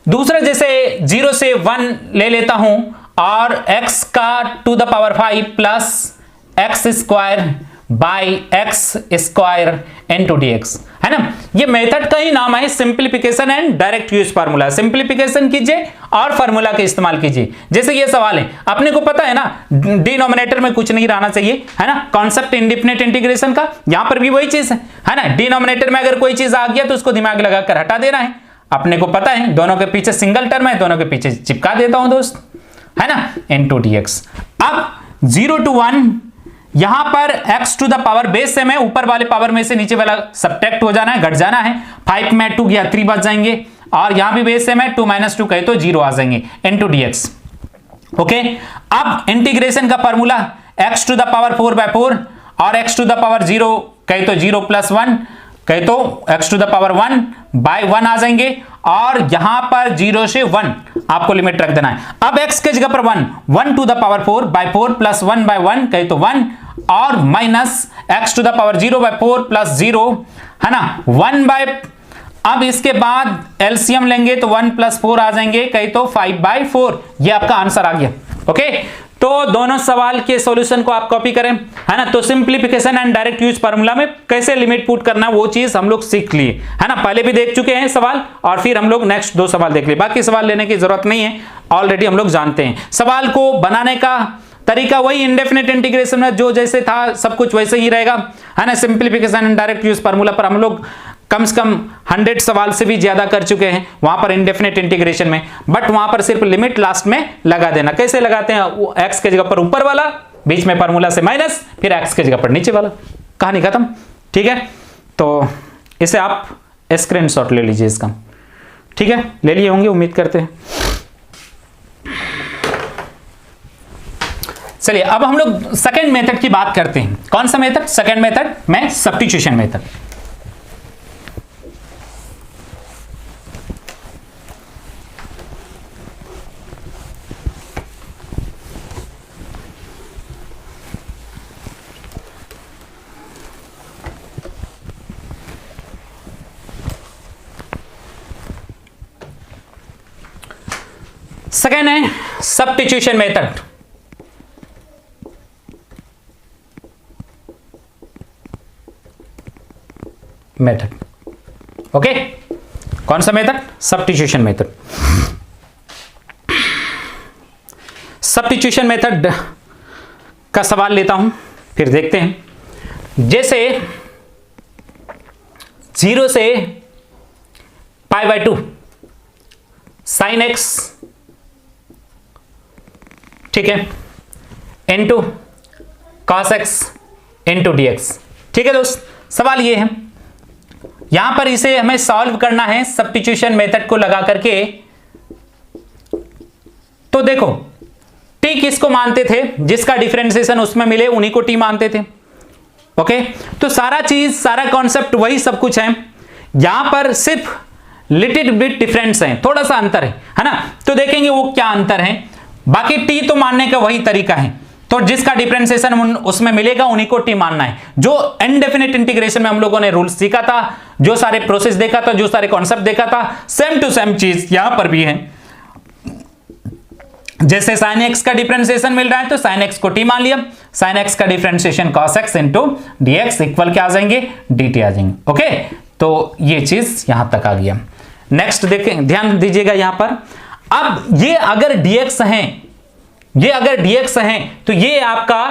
दूसरा, जैसे 0 से 1 ले लेता हूं और x का to the power 5 plus x square by x square into dx, है ना। ये मेथड का ही नाम है simplification and direct use formula. Simplification कीजिए और फार्मूला का इस्तेमाल कीजिए। जैसे ये सवाल है, अपने को पता है ना डिनोमिनेटर में कुछ नहीं रहना चाहिए, है ना, कॉन्सेप्ट इंडेफिनेट इंटीग्रेशन का। यहां पर भी वही चीज है ना, डिनोमिनेटर में अगर कोई चीज आ गया तो उसको दिमाग लगाकर हटा देना है। अपने को पता है दोनों के पीछे सिंगल टर्म है, दोनों के पीछे चिपका देता हूं दोस्त, है ना, इनटू dx। अब 0 to 1 यहां पर x to the power base same है, ऊपर वाले पावर में से नीचे वाला सब्ट्रैक्ट हो जाना है, घट जाना है। 5 में 2 गया 3 बच जाएंगे, और यहां भी बेस सेम है, 2 - 2 कहे तो 0 आ जाएंगे इनटू dx। ओके, अब इंटीग्रेशन का formula x to the power 4/4 और x टू द पावर 0 कहे तो 0 + 1 कहे तो x टू द पावर 1/1 आ जाएंगे, और यहां पर 0 से 1 आपको लिमिट रख देना है। अब x के जगह पर 1 टू द पावर 4/4 + 1/1 कहे तो 1, और minus x to the power 0/4 + 0, है ना, 1 अब इसके बाद एलसीएम लेंगे तो 1 + 4 आ जाएंगे, कहे तो 5/4। ये आपका आंसर आ गया। ओके, तो दोनों सवाल के सॉल्यूशन को आप कॉपी करें, है ना। तो simplification and direct use formula में कैसे लिमिट पुट करना वो चीज हम लोग सीख लिए, है ना। पहले भी देख चुके हैं सवाल, और फिर हम लोग नेक्स्ट 2 सवाल देख लिए, बाकी सवाल लेने की जरूरत नहीं है, ऑलरेडी हम लोग जानते हैं। सवाल को बनाने का तरीका वही इंडेफिनिट इंटीग्रेशन में जो जैसे था सब कुछ वैसे ही रहेगा, है ना। Simplification and direct use formula पर हम लोग कम से कम 100 सवाल से भी ज्यादा कर चुके हैं वहां पर इंडेफिनिट इंटीग्रेशन में, बट वहां पर सिर्फ लिमिट लास्ट में लगा देना। कैसे लगाते हैं, वो x के जगह पर ऊपर वाला, बीच में फार्मूला से माइनस, फिर x के जगह पर नीचे वाला, कहानी खत्म। ठीक है, तो इसे आप स्क्रीनशॉट ले लीजिए इसका। ठीक है, ले लिए होंगे उम्मीद करते हैं। चलिए अब हम लोग सेकेंड मेथड की बात करते हैं। कौन सा मेथड? सेकेंड मेथड में सब्स्टिट्यूशन मेथड। सेकेंड है सब्स्टिट्यूशन मेथड। ओके, कौन सा method? Substitution method. Substitution method का सवाल लेता हूं, फिर देखते हैं। जैसे 0 से π/2 sin x, ठीक है, into cos x into dx। ठीक है दोस्त, सवाल ये है, यहां पर इसे हमें सॉल्व करना है सब्स्टिट्यूशन मेथड को लगा करके। तो देखो t किसको मानते थे, जिसका डिफरेंशिएशन उसमें मिले उन्हीं को t मानते थे। ओके, तो सारा चीज, सारा कॉन्सेप्ट वही सब कुछ है, यहां पर सिर्फ लिटिल बिट डिफरेंस है, थोड़ा सा अंतर है ना। तो देखेंगे वो क्या अंतर है, बाकी t तो मानने का वही तरीका है। तो जिसका डिफरेंशिएशन उसमें मिलेगा उन्हीं को t मानना है। जो इनडेफिनिट इंटीग्रेशन में हम लोगों ने रूल सीखा था, जो सारे प्रोसेस देखा था, जो सारे कॉन्सेप्ट देखा था, सेम टू सेम चीज यहां पर भी है। जैसे sin x का डिफरेंशिएशन मिल रहा है तो sin x को t मान लिया, sin x का differentiation cos x into dx equal क्या आ जाएंगे, dt आ जाएंगे। ओके, तो ये चीज यहां तक आ गया। नेक्स्ट देखें, ध्यान दीजिएगा यहां पर। अब ये अगर dx है, ये अगर dx है तो ये आपका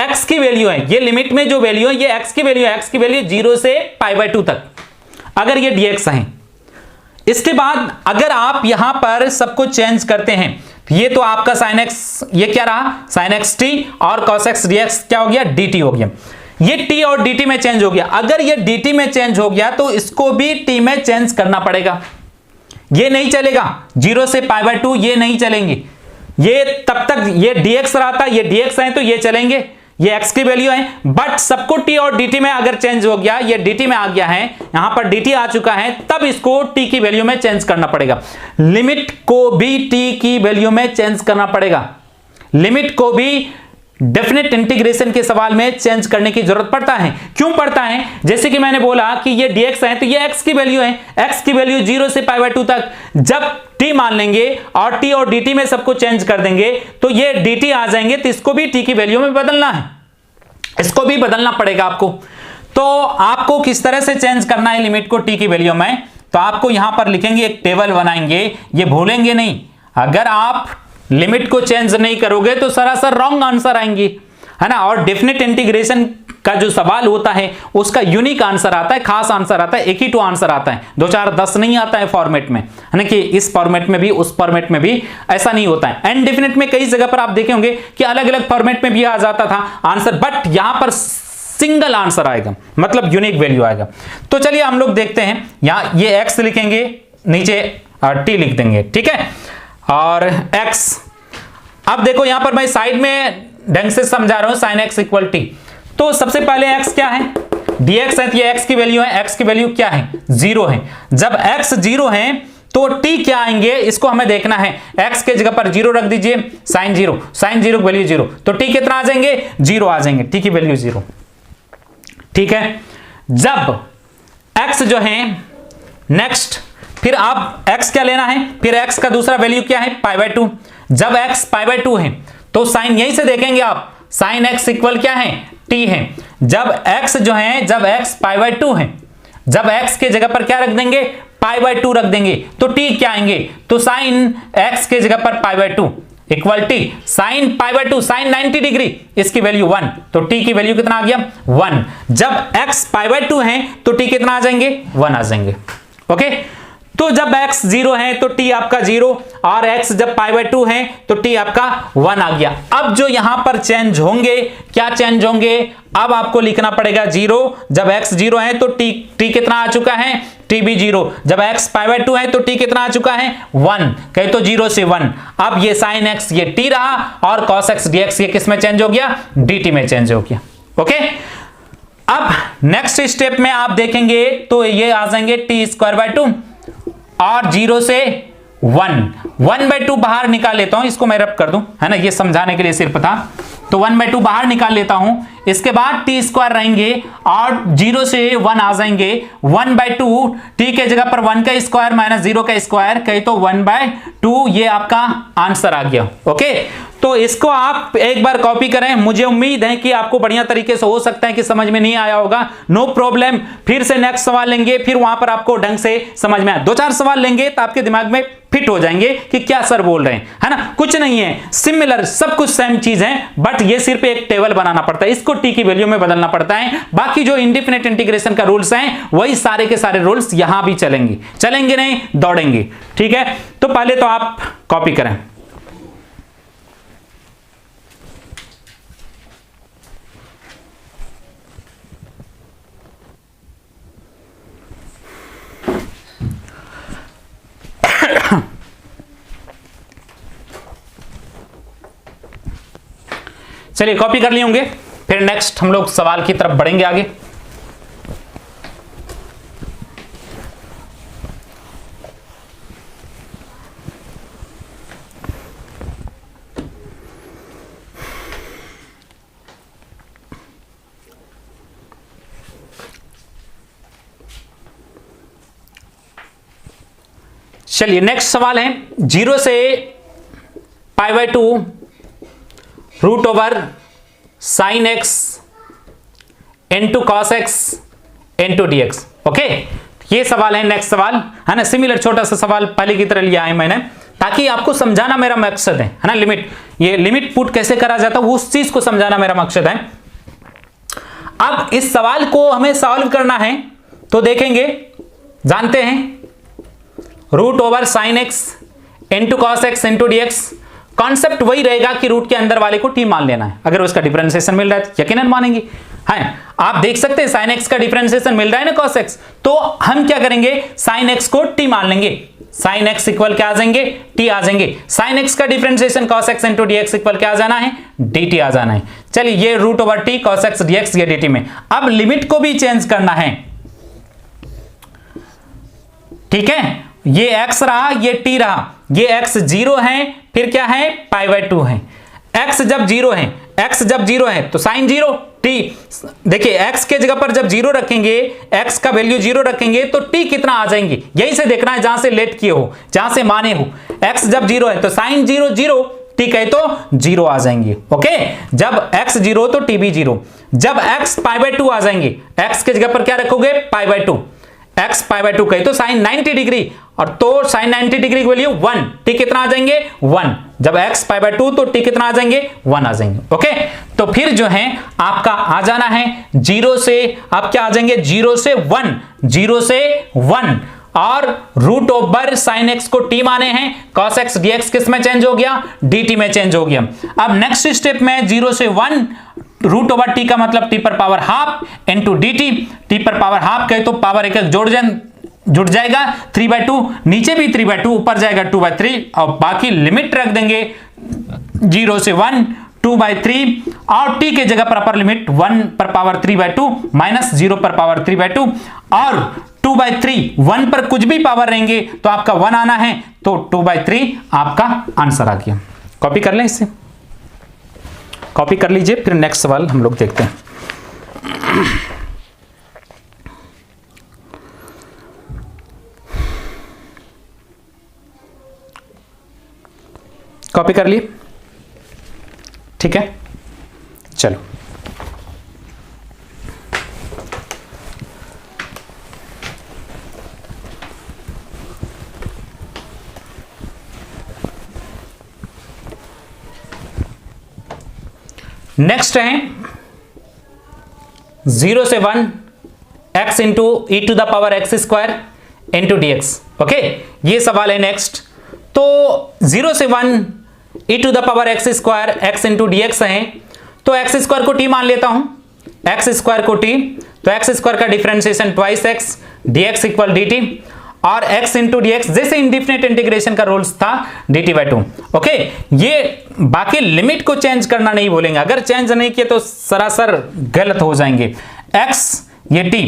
x की वैल्यू है, ये लिमिट में जो वैल्यू है ये x की वैल्यू है, x की वैल्यू 0 से π/2 तक, अगर ये dx है। इसके बाद अगर आप यहां पर सब कुछ चेंज करते हैं, ये तो आपका sin x, ये क्या रहा sin x t, और cos x dx क्या हो गया, dt हो गया। ये t और dt में चेंज हो गया। अगर ये dt में चेंज हो गया तो इसको भी t में चेंज करना पड़ेगा। ये नहीं चलेगा, 0 से π/2 ये नहीं चलेंगे, ये तब तक ये dx रहा था, ये dx है तो ये चलेंगे, ये x की वैल्यू है। बट सबको t और dt में अगर चेंज हो गया, ये dt में आ गया है, यहां पर dt आ चुका है, तब इसको t की वैल्यू में चेंज करना पड़ेगा। लिमिट को भी t की वैल्यू में चेंज करना पड़ेगा। लिमिट को भी डेफिनेट इंटीग्रेशन के सवाल में चेंज करने की जरूरत पड़ता है। क्यों पड़ता है? जैसे कि मैंने बोला कि ये dx है तो ये x की वैल्यू है, x की वैल्यू 0 से π/2 तक। जब t मान लेंगे और t और dt में सबको चेंज कर देंगे तो ये dt आ जाएंगे, तो इसको भी t की वैल्यू में बदलना है, इसको भी बदलना पड़ेगा आपको। तो आपको किस तरह से चेंज करना है लिमिट को t की वैल्यू में, तो आपको यहां पर लिखेंगे, एक टेबल बनाएंगे, ये भूलेंगे नहीं। अगर आप लिमिट को चेंज नहीं करोगे तो सरासर रॉन्ग आंसर आएंगी, है ना। और डेफिनेट इंटीग्रेशन का जो सवाल होता है उसका यूनिक आंसर आता है, खास आंसर आता है, एक ही टू आंसर आता है, 2 4 10 नहीं आता है फॉर्मेट में, है ना, कि इस फॉर्मेट में भी उस फॉर्मेट में भी ऐसा नहीं होता है। इंडेफिनिट में कई जगह पर आप देखे होंगे कि अलग अलग फॉर्मेट में भी आ जाता था आंसर, बट यहां पर सिंगल आंसर आएगा, मतलब यूनिक वैल्यू आएगा। तो चलिए हम लोग देखते हैं, यहां ये x लिखेंगे, नीचे t लिख देंगे, ठीक है, और x। अब देखो यहां पर मैं साइड में ढंग से समझा रहा हूं, sin x इक्वल t। तो सबसे पहले x क्या है, dx है, तो ये x की वैल्यू है, x की वैल्यू क्या है, 0 है। जब x 0 है तो t क्या आएंगे, इसको हमें देखना है। x के जगह पर 0 रख दीजिए, sin 0 की वैल्यू 0, तो t कितना आ जाएंगे, 0 आ जाएंगे, t की वैल्यू 0, ठीक है। जब x जो है नेक्स्ट, फिर आप x क्या लेना है, फिर x का दूसरा वैल्यू क्या है, π/2। जब x π/2 है तो साइन यहीं से देखेंगे आप, sin x इक्वल क्या है, t है। जब x जो है, जब x π/2 है, जब x के जगह पर क्या रख देंगे, π/2 रख देंगे, तो t क्या आएंगे, तो sin x के जगह पर π/2 equal t, sin π/2 sin 90 degree, इसकी वैल्यू 1, तो t की वैल्यू कितना आ गया, 1। जब x π/2 है तो t कितना आ जाएंगे, 1 आ जाएंगे, ओके। तो जब x 0 है तो t आपका 0, और x जब π/2 है तो t आपका 1 आ गया। अब जो यहां पर चेंज होंगे, क्या चेंज होंगे, अब आपको लिखना पड़ेगा 0। जब x 0 है तो t कितना आ चुका है, t भी 0। जब x π/2 है तो t कितना आ चुका है, 1, कहे तो 0 से 1। अब ये sin x ये t रहा, और cos x dx ये किस में चेंज हो गया, dt में चेंज हो गया, ओके। अब नेक्स्ट स्टेप में आप देखेंगे तो ये आ जाएंगे t²/2 और 0 से 1/2 बाहर निकाल लेता हूं, इसको मैं रब कर दूं, है ना, ये समझाने के लिए सिर्फ था। तो 1/2 बाहर निकाल लेता हूं, इसके बाद t² रहेंगे और 0 से 1 आ जाएंगे, 1/2 t के जगह पर 1 का स्क्वायर माइनस 0 का स्क्वायर, कहे तो 1/2, ये आपका आंसर आ गया, ओके। तो इसको आप एक बार कॉपी करें, मुझे उम्मीद है कि आपको बढ़िया तरीके से, हो सकता है कि समझ में नहीं आया होगा, नो प्रॉब्लम। फिर से नेक्स्ट सवाल लेंगे, फिर वहां पर आपको ढंग से समझ में आए, 2 4 सवाल लेंगे तो आपके दिमाग में फिट हो जाएंगे कि क्या सर बोल रहे हैं, है ना। कुछ नहीं है, सिमिलर, सब कुछ सेम चीज है, बट ये सिर्फ एक टेबल बनाना पड़ता है, इसको t की वैल्यू में बदलना पड़ता है। बाकी जो इंडेफिनिट इंटीग्रेशन का रूल्स हैं वही सारे के सारे रूल्स यहां भी चलेंगे नहीं दौड़ेंगे, ठीक है। तो पहले तो आप कॉपी करें, चलिए कॉपी कर लिए होंगे। फिर नेक्स्ट हम लोग सवाल की तरफ बढ़ेंगे आगे। चलिए नेक्स्ट सवाल है, 0 से π/2 root over sine x into cos x into d x, okay. ये सवाल है, नेक्स्ट सवाल है ना, सिमिलर छोटा सा सवाल पहले की तरह लिया है मैंने, ताकि आपको समझाना मेरा मकसद है ना। ये लिमिट पुट कैसे करा जाता है उस चीज को समझाना मेरा मकसद है। अब इस सवाल को हमें सॉल्व करना है, तो देखेंगे, जानते हैं root over sine x into cos x into d x, concept वही रहेगा कि रूट के अंदर वाले को टी मान लेना है। अगर उसका डिफरेंशिएशन मिल रहा है तो यकीनन मानेंगे, है। आप देख सकते हैं साइन एक्स का डिफरेंशिएशन मिल रहा है ना कॉस एक्स, तो हम क्या करेंगे, साइन एक्स को टी मान लेंगे, साइन एक्स इक्वल क्या आ जाएंगे, टी आ जाएंगे। साइन एक्स का differentiation cos x into d x equal क्या आ जाना है, डी टी आ जाना है। चलिए ये root over t cos x d x, ये डी टी में। अब लिमिट को भी चेंज करना है, ठीक है। ये x रहा, ये t रहा, ये x 0 है, फिर क्या है, π/2 है। x जब 0 है, x जब 0 है तो साइन 0 t, देखिए x के जगह पर जब 0 रखेंगे, x का वैल्यू 0 रखेंगे तो t कितना आ जाएंगे, यही से देखना है, जहां से लेट किए हो, जहां से माने हो। x जब 0 है तो साइन 0 0, t कहे तो 0 आ जाएंगे, ओके। जब x 0 तो t भी 0। जब x π/2 आ जाएंगे, x के जगह पर क्या रखोगे, π/2, x π/2 कहे तो साइन 90 डिग्री, और तो साइन 90 डिग्री की वैल्यू 1, t कितना आ जाएंगे, 1। जब x π/2 तो t कितना आ जाएंगे, 1 आ जाएंगे, ओके। तो फिर जो है आपका आ जाना है 0 से, आप क्या आ जाएंगे 0 से 1, 0 से 1 और रूट ओवर साइन एक्स को टी माने हैं, कॉस एक्स डीएक्स किस में चेंज हो गया, dt में चेंज हो गया। अब नेक्स्ट स्टेप में 0 से 1 रूट ओवर टी का मतलब टी पर power half into d T पर पावर हाफ कहे तो पावर एक जुड़ जाएगा 3/2, नीचे भी 3/2, ऊपर जाएगा 2/3 और बाकी लिमिट रख देंगे 0 से 1 2/3 और t के जगह पर अपर लिमिट 1 पर पावर 3/2 माइनस 0 पर पावर 3/2 और 2/3 1 पर कुछ भी पावर रहेंगे तो आपका 1 आना है, तो 2/3 आपका आंसर आ गया। कॉपी कर लें, इसे कॉपी कर लीजिए, फिर नेक्स्ट सवाल हम लोग देखते हैं। कॉपी कर लिए, ठीक है, चलो नेक्स्ट है 0 से 1 x into e to the power x square into d x. Okay, ये सवाल है नेक्स्ट। तो 0 से 1 e to the power x square x into d x है, तो एक्स स्क्वायर को टी मान लेता हूं, एक्स स्क्वायर को टी, तो एक्स स्क्वायर का differentiation twice x d x equal d t और x इंटू डी एक्स जैसे इंडिफिनिट इंटीग्रेशन का रूल्स था dt/2। ओके, ये बाकी लिमिट को चेंज करना नहीं बोलेंगे, अगर चेंज नहीं किए तो सरासर गलत हो जाएंगे। x ये t,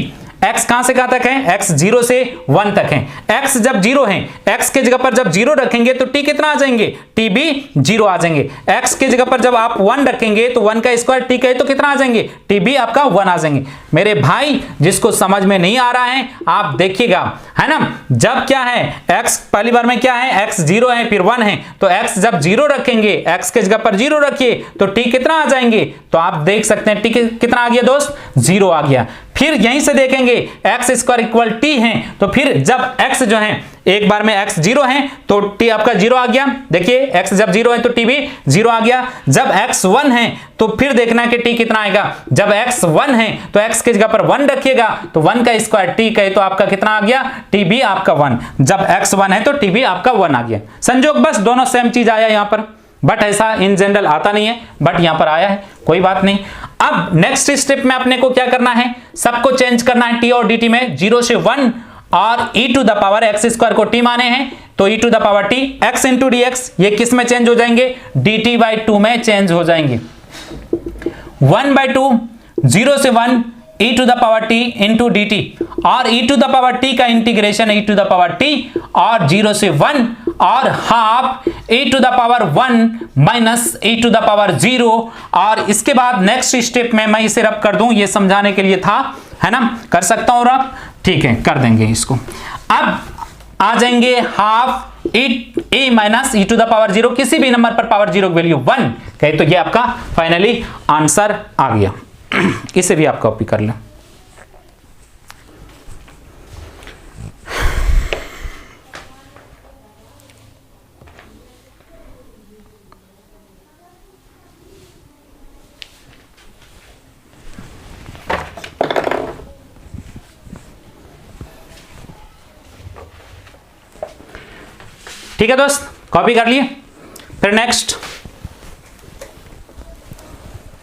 x कहां से कहां तक है, x 0 से 1 तक है, x जब 0 है, x के जगह पर जब 0 रखेंगे तो t कितना आ जाएंगे, t भी 0 आ जाएंगे। x के जगह पर जब आप 1 रखेंगे तो 1 का स्क्वायर t कहे तो कितना आ जाएंगे, t भी आपका 1 आ जाएंगे। मेरे भाई जिसको समझ में नहीं आ रहा है आप देखिएगा, है ना, जब क्या है x पहली बार में क्या है, x 0 है फिर 1 है, तो x जब 0 रखेंगे, x के जगह पर 0 रखिए तो t कितना आ जाएंगे, तो आप देख सकते हैं t कितना आ गया दोस्त, 0 आ गया। फिर यहीं से देखेंगे एक्स स्क्वायर इक्वल टी है, तो फिर जब x जो है एक बार में x 0 है तो t आपका 0 आ गया। देखिए x जब 0 है तो t भी 0 आ गया। जब x 1 है तो फिर देखना कि t कितना आएगा, जब x 1 है तो x की जगह पर 1 रखिएगा तो 1 का स्क्वायर t कहे तो आपका कितना आ गया, t भी आपका 1। जब x 1 है तो t भी आपका 1 आ गया। संजोग बस दोनों सेम चीज आया यहां पर, बट ऐसा इन जनरल आता नहीं है, बट यहां पर आया है, कोई बात नहीं। अब नेक्स्ट स्टेप में अपने को क्या करना है, सबको चेंज करना है t और dt में, 0 से 1 और e to the power x square को t माने हैं तो e to the power t x into d x ये किस में चेंज हो जाएंगे, dt/2 में चेंज हो जाएंगे। 1/2 0 से 1 e to the power t into d t और e to the power t का integration e to the power t और 0 से 1 और half e to the power 1 minus e to the power 0। और इसके बाद नेक्स्ट स्टेप में मैं इसे रब कर दूं, ये समझाने के लिए था, है ना, कर सकता हूं रब, ठीक है कर देंगे इसको। अब आ जाएंगे half a minus e to the power 0, किसी भी नंबर पर पावर 0 की वैल्यू 1 कहे तो ये आपका फाइनली आंसर आ गया। इसे भी आप कॉपी कर लें। ठीक है दोस्त, कॉपी कर लिए। फिर नेक्स्ट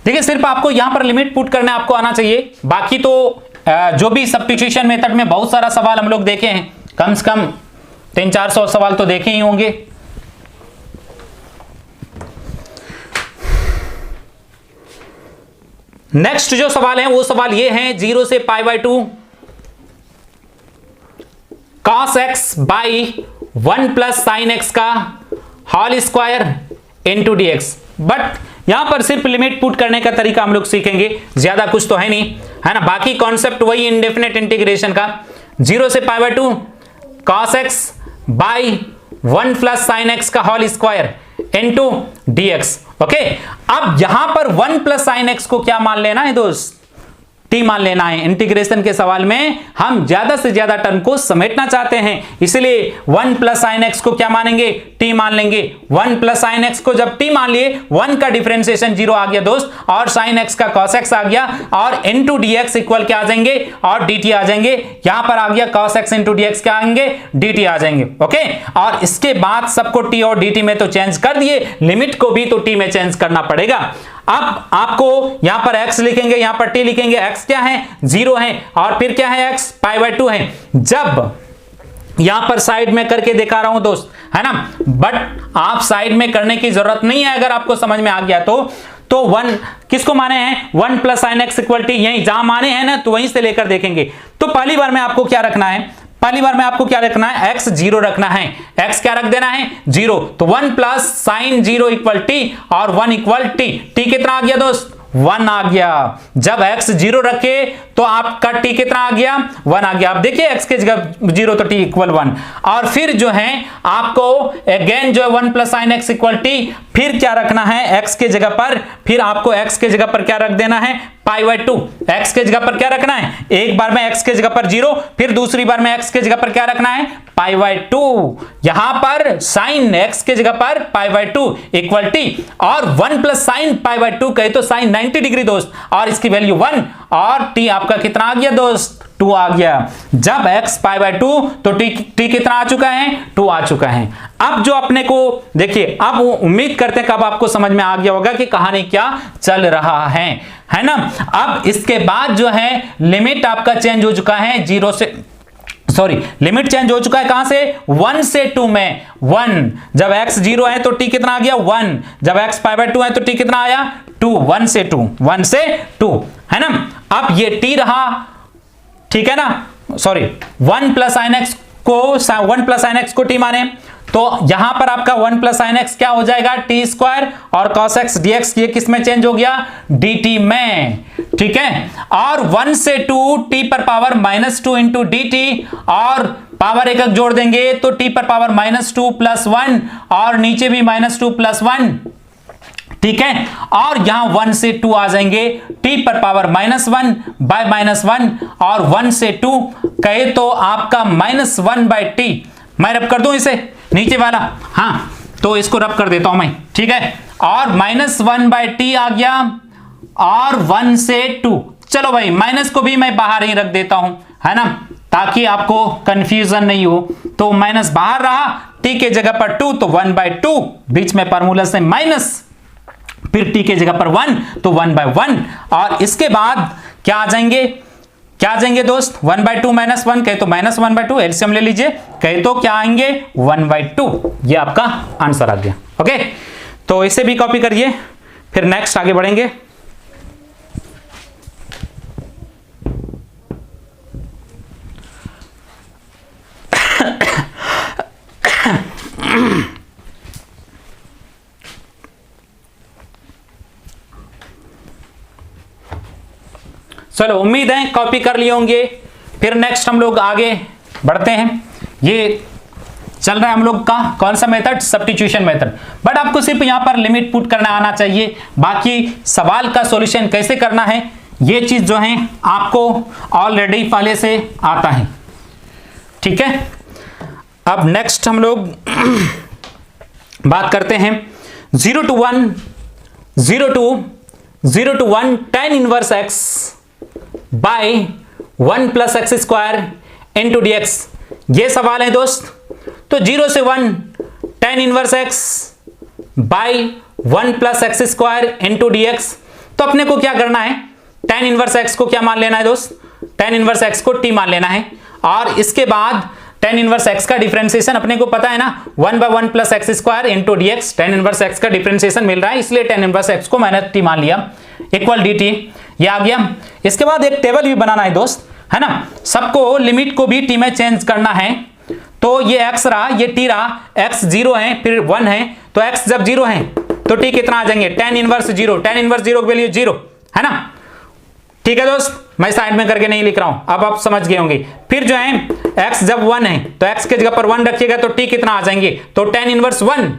देखिए, सिर्फ आपको यहां पर लिमिट पुट करना आपको आना चाहिए, बाकी तो जो भी सब्स्टिट्यूशन मेथड में बहुत सारा सवाल हम लोग देखे हैं, कम से कम 300-400 सवाल तो देखे ही होंगे। नेक्स्ट जो सवाल है वो सवाल ये है 0 से π/2 cos x by 1 plus sine x का whole square into d x. But यहां पर सिर्फ लिमिट पुट करने का तरीका हम लोग सीखेंगे, ज्यादा कुछ तो है नहीं, है ना, बाकी कॉन्सेप्ट वही इंडेफिनेट इंटीग्रेशन का। 0 से π/2 cos x by 1 plus sine x का whole square into d x. Okay, अब यहां पर 1 प्लस साइन एक्स को क्या मान लेना है दोस्त, टी मान लेना है। इंटीग्रेशन के सवाल में हम ज्यादा से ज्यादा टर्म को समेटना चाहते हैं, इसलिए 1 प्लस साइन एक्स को क्या मानेंगे, टी मान लेंगे। 1 प्लस साइन एक्स को जब टी मान लिए, 1 का डिफरेंशिएशन 0 आ गया दोस्त, और साइन एक्स का कॉस एक्स आ गया, और इंटू डी एक्स इक्वल क्या आ जाएंगे, और डी टी आ जाएंगे। यहां पर आ गया cos x into d x क्या आएंगे, डी टी आ जाएंगे। ओके, और इसके बाद सबको टी और डी टी में तो चेंज कर दिए, लिमिट को भी तो टी में चेंज करना पड़ेगा। अब आपको यहां पर x लिखेंगे, यहां पर t लिखेंगे। x क्या है, 0 है, और फिर क्या है x π/2 है। जब यहां पर साइड में करके दिखा रहा हूं दोस्त, है ना, बट आप साइड में करने की जरूरत नहीं है, अगर आपको समझ में आ गया तो 1 किसको माने हैं, 1 plus sine x equal T, यही जहां माने हैं ना तो वहीं से लेकर देखेंगे। तो पहली बार में आपको क्या रखना है, पहली बार में आपको क्या रखना है, x 0 रखना है, x क्या रख देना है, 0। तो 1 प्लस साइन 0 इक्वल टी, और 1 इक्वल टी। टी कितना आ गया दोस्त, 1 आ गया। जब x 0 रखे तो आपका t कितना आ गया, 1 आ गया। आप देखिए x के जगह 0 तो t इक्वल 1, और फिर जो है आपको अगेन जो है 1 plus sine x equal T, फिर क्या रखना है x के जगह पर, फिर आपको x के जगह पर क्या रख देना है, π/2। x के जगह पर क्या रखना है, एक बार में x के जगह पर 0, फिर दूसरी बार में x के जगह पर क्या रखना है, π/2। यहां पर साइन x के जगह पर π/2 इक्वल टी, और 1 प्लस साइन π/2 कहे तो साइन 90 डिग्री दोस्त, और इसकी वैल्यू 1, और t आपका कितना आ गया दोस्त, 2 आ गया। जब x π/2 तो t कितना आ चुका है, 2 आ चुका है। अब जो अपने को देखिए, अब उम्मीद करते हैं कि अब आपको समझ में आ गया होगा कि कहानी क्या चल रहा है ना। अब इसके बाद जो है लिमिट आपका चेंज हो चुका है, 0 से लिमिट चेंज हो चुका है, कहां से, 1 से 2 में। 1 जब x 0 है तो t कितना आ गया, 1। जब x π/2 है तो t कितना आया, 2। 1 से 2, 1 से 2, है ना। अब ये t रहा, ठीक है ना, 1 प्लस साइन एक्स को t माने, तो यहां पर आपका 1 प्लस साइन एक्स क्या हो जाएगा, टी स्क्वायर, और कॉस एक्स dx ये किस में चेंज हो गया, dt में, ठीक है। और 1 से 2 t पर पावर -2 इंटू dt, और पावर एक जोड़ देंगे तो t पर पावर -2 प्लस 1, और नीचे भी -2 प्लस 1, ठीक है। और यहां 1 से 2 आ जाएंगे, t पर पावर -1 बाय -1, और 1 से 2 कहे तो आपका -1/t। मैं रब कर दूं इसे नीचे वाला, हाँ तो इसको रब कर देता हूं मैं, ठीक है। और -1/t आ गया, और 1 से 2, चलो भाई माइनस को भी मैं बाहर ही रख देता हूं, है ना, ताकि आपको कंफ्यूजन नहीं हो। तो माइनस बाहर रहा, t के जगह पर 2 तो 1/2, बीच में फार्मूला से माइनस, फिर t के जगह पर 1 तो 1/1, और इसके बाद क्या आ जाएंगे दोस्त, 1/2 -1 कहे तो -1/2, एलसीएम ले लीजिए, कहे तो क्या आएंगे, 1/2। ये आपका आंसर आ गया। ओके, तो इसे भी कॉपी करिए, फिर नेक्स्ट आगे बढ़ेंगे। चलो उम्मीद है कॉपी कर लिए होंगे। फिर नेक्स्ट हम लोग आगे बढ़ते हैं। ये चल रहा है हम लोग का कौन सा मेथड, सब्स्टिट्यूशन मेथड। बट आपको सिर्फ यहां पर लिमिट पुट करना आना चाहिए, बाकी सवाल का सॉल्यूशन कैसे करना है ये चीज जो है आपको ऑलरेडी पहले से आता है, ठीक है। अब नेक्स्ट हम लोग बात करते हैं 0 to 1 tan inverse x by 1 plus x square into d x, ये सवाल है दोस्त। तो 0 से 1 tan inverse x by 1 plus x square into d x, तो अपने को क्या करना है, tan इनवर्स x को क्या मान लेना है दोस्त, tan इनवर्स x को t मान लेना है, और इसके बाद tan इनवर्स x का डिफरेंशिएशन अपने को पता है ना, 1/1 plus x square into d x, tan inverse x का डिफरेंशिएशन मिल रहा है, इसलिए tan इनवर्स x को मैंने t मान लिया, इक्वल dt, ये आ गया। इसके बाद एक टेबल भी बनाना है दोस्त, है ना, सबको लिमिट को भी t में चेंज करना है। तो ये x रहा, ये t रहा, x 0 है फिर 1 है, तो x जब 0 है तो t कितना आ जाएंगे, tan इनवर्स 0, tan इनवर्स 0 की वैल्यू 0, है ना, ठीक है दोस्त। मैं साइड में करके नहीं लिख रहा हूं, अब आप समझ गए होंगे। फिर जो है x जब 1 है तो x के जगह पर 1 रखिएगा तो t कितना आ जाएंगे, तो tan इनवर्स 1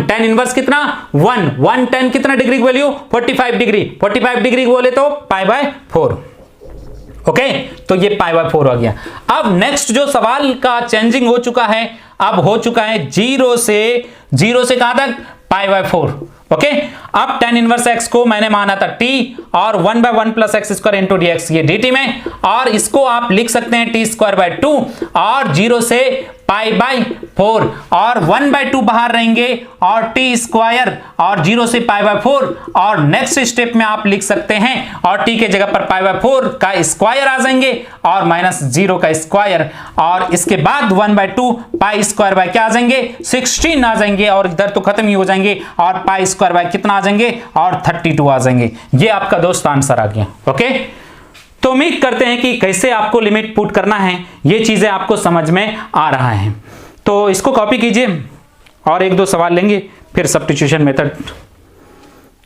tan इनवर्स कितना 1 tan कितना डिग्री की वैल्यू 45 डिग्री, 45 डिग्री बोले तो π/4, ओके, तो ये π/4 आ गया। अब नेक्स्ट जो सवाल का चेंजिंग हो चुका है, अब हो चुका है 0 से कहां तक, π/4। ओके, अब tan इनवर्स x को मैंने माना था t और 1/1 plus x square into d x, ये dt में, और इसको आप लिख सकते हैं t²/2 और 0 से π/4 और 1/2 बाहर रहेंगे और t² और 0 से π/4, और नेक्स्ट स्टेप में आप लिख सकते हैं और t के जगह पर π/4 का स्क्वायर आ जाएंगे और -0 का स्क्वायर, और इसके बाद 1/2 π² क्या आ जाएंगे, 16 आ जाएंगे, और इधर तो खत्म ही हो जाएंगे, और π² कितना आ जाएंगे, और 32 आ जाएंगे। ये आपका दोस्त आंसर आ गया। ओके, तो उम्मीद करते हैं कि कैसे आपको लिमिट पुट करना है ये चीजें आपको समझ में आ रहा है। तो इसको कॉपी कीजिए और एक दो सवाल लेंगे, फिर सब्स्टिट्यूशन मेथड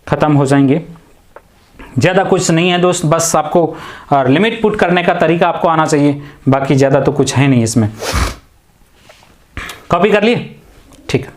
खत्म हो जाएंगे। ज्यादा कुछ नहीं है दोस्त, बस आपको लिमिट पुट करने का तरीका आपको आना चाहिए, बाकी ज्यादा तो कुछ है नहीं इसमें। कॉपी कर लिए, ठीक है।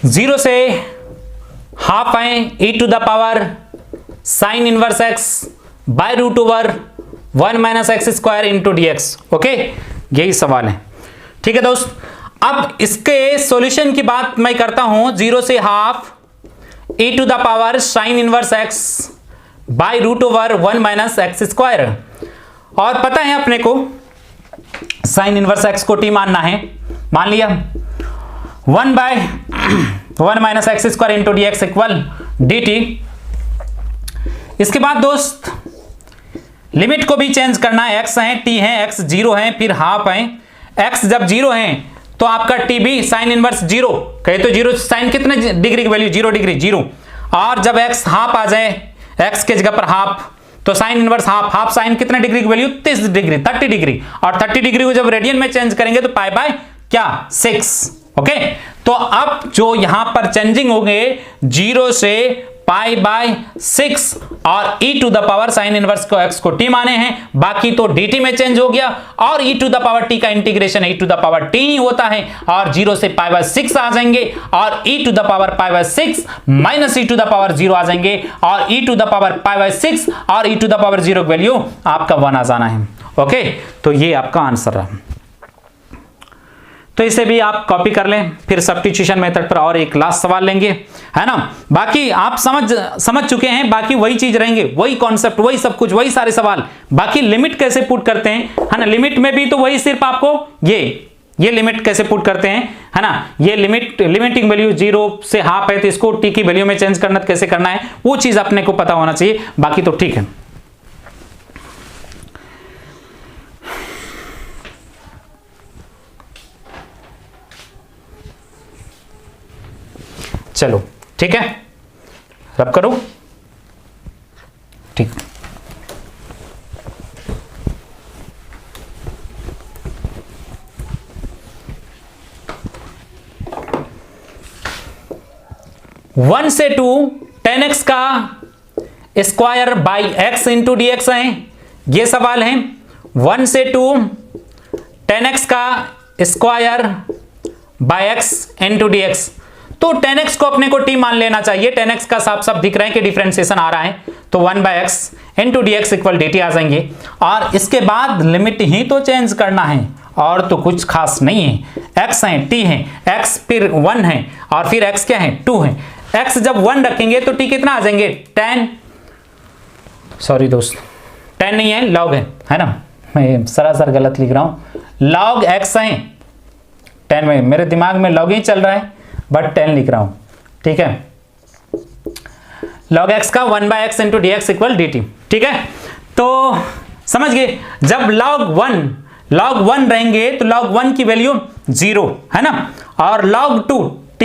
जीरो से हाफ आए e⁻ sine inverse x by √1 minus x square into d x. Okay, यही सवाल है, ठीक है दोस्त। अब इसके सॉल्यूशन की बात मैं करता हूं, 0 से half e⁻ sine inverse x by √1 minus x square, और पता है अपने को साइन इनवर्स x को t मानना है, मान लिया 1/1 minus x square into d x equal dt। इसके बाद दोस्त लिमिट को भी चेंज करना है, x है, t है, x 0 है, फिर हाफ है। x जब 0 है तो आपका t भी साइन इनवर्स 0, कहे तो 0 साइन कितने डिग्री की वैल्यू, 0 डिग्री 0, और जब x हाफ आ जाए, x के जगह पर हाफ, तो साइन इनवर्स हाफ साइन कितने डिग्री की वैल्यू, 30 डिग्री, 30 डिग्री, और 30 डिग्री को जब रेडियन में चेंज करेंगे तो π/6। ओके, तो अब जो यहां पर चेंजिंग हो गए 0 से π/6 और e⁻ साइन इनवर्स को x को t माने हैं, बाकी तो dt में चेंज हो गया, और e⁻t का इंटीग्रेशन e⁻t ही होता है, और 0 से π/6 आ जाएंगे, और e⁻π/6 माइनस e⁻0 आ जाएंगे, और e⁻π/6 और e⁻0 की वैल्यू आपका 1 आ जाना है। ओके, तो ये आपका आंसर है। तो इसे भी आप कॉपी कर लें, फिर सब्स्टिट्यूशन मेथड पर और एक लास्ट सवाल लेंगे, है ना। बाकी आप समझ चुके हैं, बाकी वही चीज रहेंगे, वही कॉन्सेप्ट, वही सब कुछ, वही सारे सवाल। बाकी लिमिट कैसे पुट करते हैं, है ना, लिमिट में भी तो वही, सिर्फ आपको ये लिमिट कैसे पुट करते हैं, है ना, ये लिमिटिंग वैल्यू 0 से हाफ है तो इसको t की वैल्यू में चेंज करना कैसे करना है, वो चीज अपने को पता होना चाहिए, बाकी तो ठीक है। चलो ठीक है, रब करो, ठीक। वन से 2 10x का square by x into d x है, ये सवाल है। 1 से 2 10x का square by x into d x, तो 10x को अपने को t मान लेना चाहिए, 10x का साफ साफ दिख रहा है कि डिफरेंशिएशन आ रहा है, तो 1/x into d x equal dt आ जाएंगे, और इसके बाद लिमिट ही तो चेंज करना है, और तो कुछ खास नहीं है। x है, t है, x फिर 1 है, और फिर x क्या है, 2 है। x जब 1 रखेंगे तो t कितना आ जाएंगे, 10, सॉरी दोस्त 10 नहीं है, log है ना, मैं सरासर गलत लिख रहा हूं, log x है 10 में, मेरे दिमाग में log ही चल रहा है बट 10 लिख रहा हूं, ठीक है। log x का 1/x into d x equal dt, ठीक है। तो समझ गए, जब log 1 रहेंगे तो log 1 की वैल्यू 0 है ना, और log 2 t,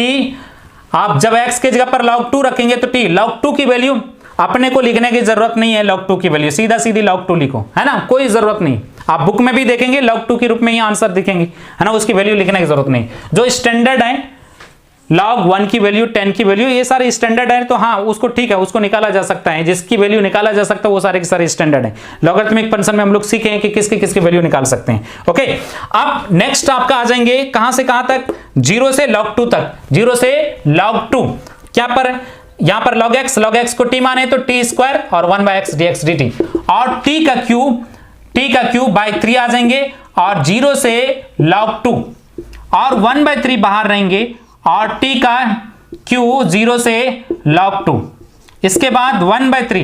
आप जब x के जगह पर log 2 रखेंगे तो t, log 2 की वैल्यू अपने को लिखने की जरूरत नहीं है, log 2 की वैल्यू सीधा सीधी log 2 लिखो, है ना, कोई जरूरत नहीं। आप बुक में भी देखेंगे log 2 के रूप में ही आंसर दिखेंगे, है ना, उसकी वैल्यू लिखने की जरूरत नहीं। जो स्टैंडर्ड है log 1 की वैल्यू, 10 की वैल्यू, ये सारे स्टैंडर्ड है, तो हाँ उसको ठीक है, उसको निकाला जा सकता है, जिसकी वैल्यू निकाला जा सकता है वो सारे के सारे स्टैंडर्ड है। लॉगरिथमिक फंक्शन में हम लोग सीखे हैं कि किसकी किसकी वैल्यू निकाल सकते हैं। ओके, अब नेक्स्ट आपका आ जाएंगे कहां से कहां तक, 0 से log 2 तक। 0 से log 2 क्या पर, यहां पर log x को t माने तो t स्क्वायर और 1/x dx dt, और t का क्यूब बाई 3 आ जाएंगे, और 0 से log 2 और 1/3 बाहर रहेंगे, और t का q 0 से log 2, इसके बाद 1/3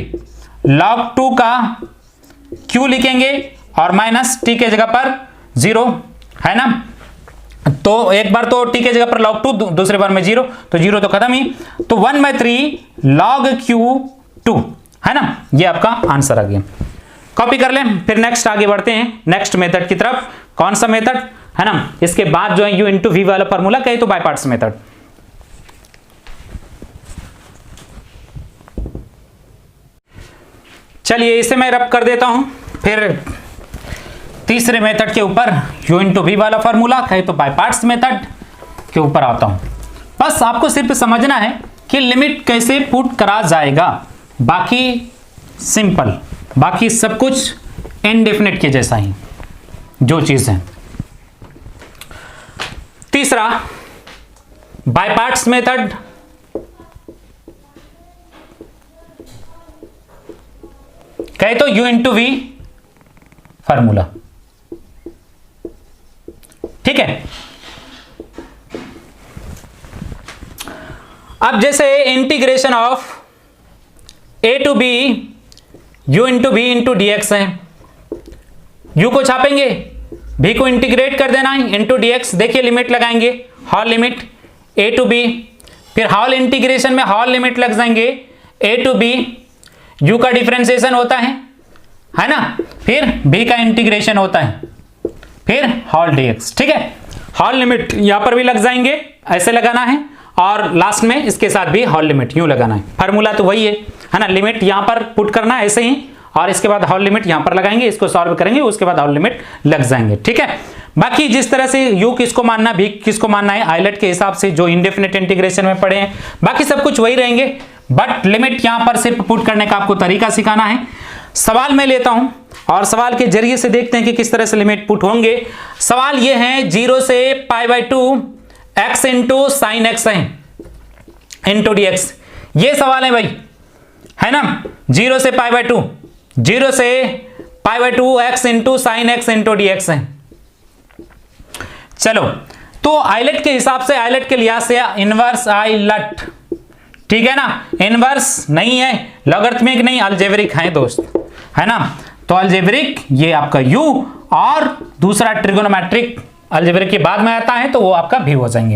log 2 का q लिखेंगे और माइनस t के जगह पर 0, है ना, तो एक बार तो t के जगह पर log 2, दूसरे बार में 0, तो 0 तो खत्म ही, तो 1/3 log q2, है ना, ये आपका आंसर आ गया। कॉपी कर लें, फिर नेक्स्ट आगे बढ़ते हैं नेक्स्ट मेथड की तरफ। कौन सा मेथड, है ना, इसके बाद जो है u इंटू वी वाला फॉर्मूला, कहे तो बाय पार्ट्स मेथड। चलिए इसे मैं रब कर देता हूं, फिर तीसरे मेथड के ऊपर u इंटू वी वाला फॉर्मूला, कहे तो बाय पार्ट्स मेथड के ऊपर आता हूं। बस आपको सिर्फ समझना है कि लिमिट कैसे पुट करा जाएगा, बाकी सिंपल, बाकी सब कुछ इनडेफिनेट के जैसा ही जो चीज है। तीसरा बाय पार्ट्स मेथड, कहे तो u इंटू वी फॉर्मूला, ठीक है। अब जैसे integration of a to b u into v into dx है, u को छापेंगे, v को इंटीग्रेट कर देना है इंटू dx, देखिए लिमिट लगाएंगे, whole limit a to b, फिर हॉल इंटीग्रेशन में हॉल लिमिट लग जाएंगे a टू b, u का डिफरेंशिएशन होता है ना, फिर b का इंटीग्रेशन होता है, फिर हॉल dx, ठीक है। हॉल लिमिट यहां पर भी लग जाएंगे, ऐसे लगाना है, और लास्ट में इसके साथ भी हॉल लिमिट यूं लगाना है। फार्मूला तो वही है ना, लिमिट यहां पर पुट करना है ऐसे ही, और इसके बाद हॉल लिमिट यहां पर लगाएंगे, इसको सॉल्व करेंगे, उसके बाद हॉल लिमिट लग जाएंगे, ठीक है। बाकी जिस तरह से u किसको मानना, v किसको मानना है, आइलेट के हिसाब से जो इंडेफिनिट इंटीग्रेशन में पढ़े हैं, बाकी सब कुछ वही रहेंगे, बट लिमिट यहां पर सिर्फ पुट करने का आपको तरीका सिखाना है। सवाल मैं लेता हूं और सवाल के जरिए से देखते हैं कि किस तरह से लिमिट पुट होंगे। सवाल ये है 0 से π/2 x इंटू साइन एक्स है इंटू dx, ये सवाल है भाई, है ना, 0 से π/2, 0 से π/2 x into sine x into dx है। चलो तो आइलेट के हिसाब से, आइलेट के लिहाज से इनवर्स आइलट, ठीक है ना, इनवर्स नहीं है, लॉगरिथमिक नहीं, अलजेब्रिक है दोस्त, है ना, तो अलजेब्रिक ये आपका u, और दूसरा ट्रिगोनोमेट्रिक अलजेब्रिक के बाद में आता है तो वो आपका v हो जाएंगे।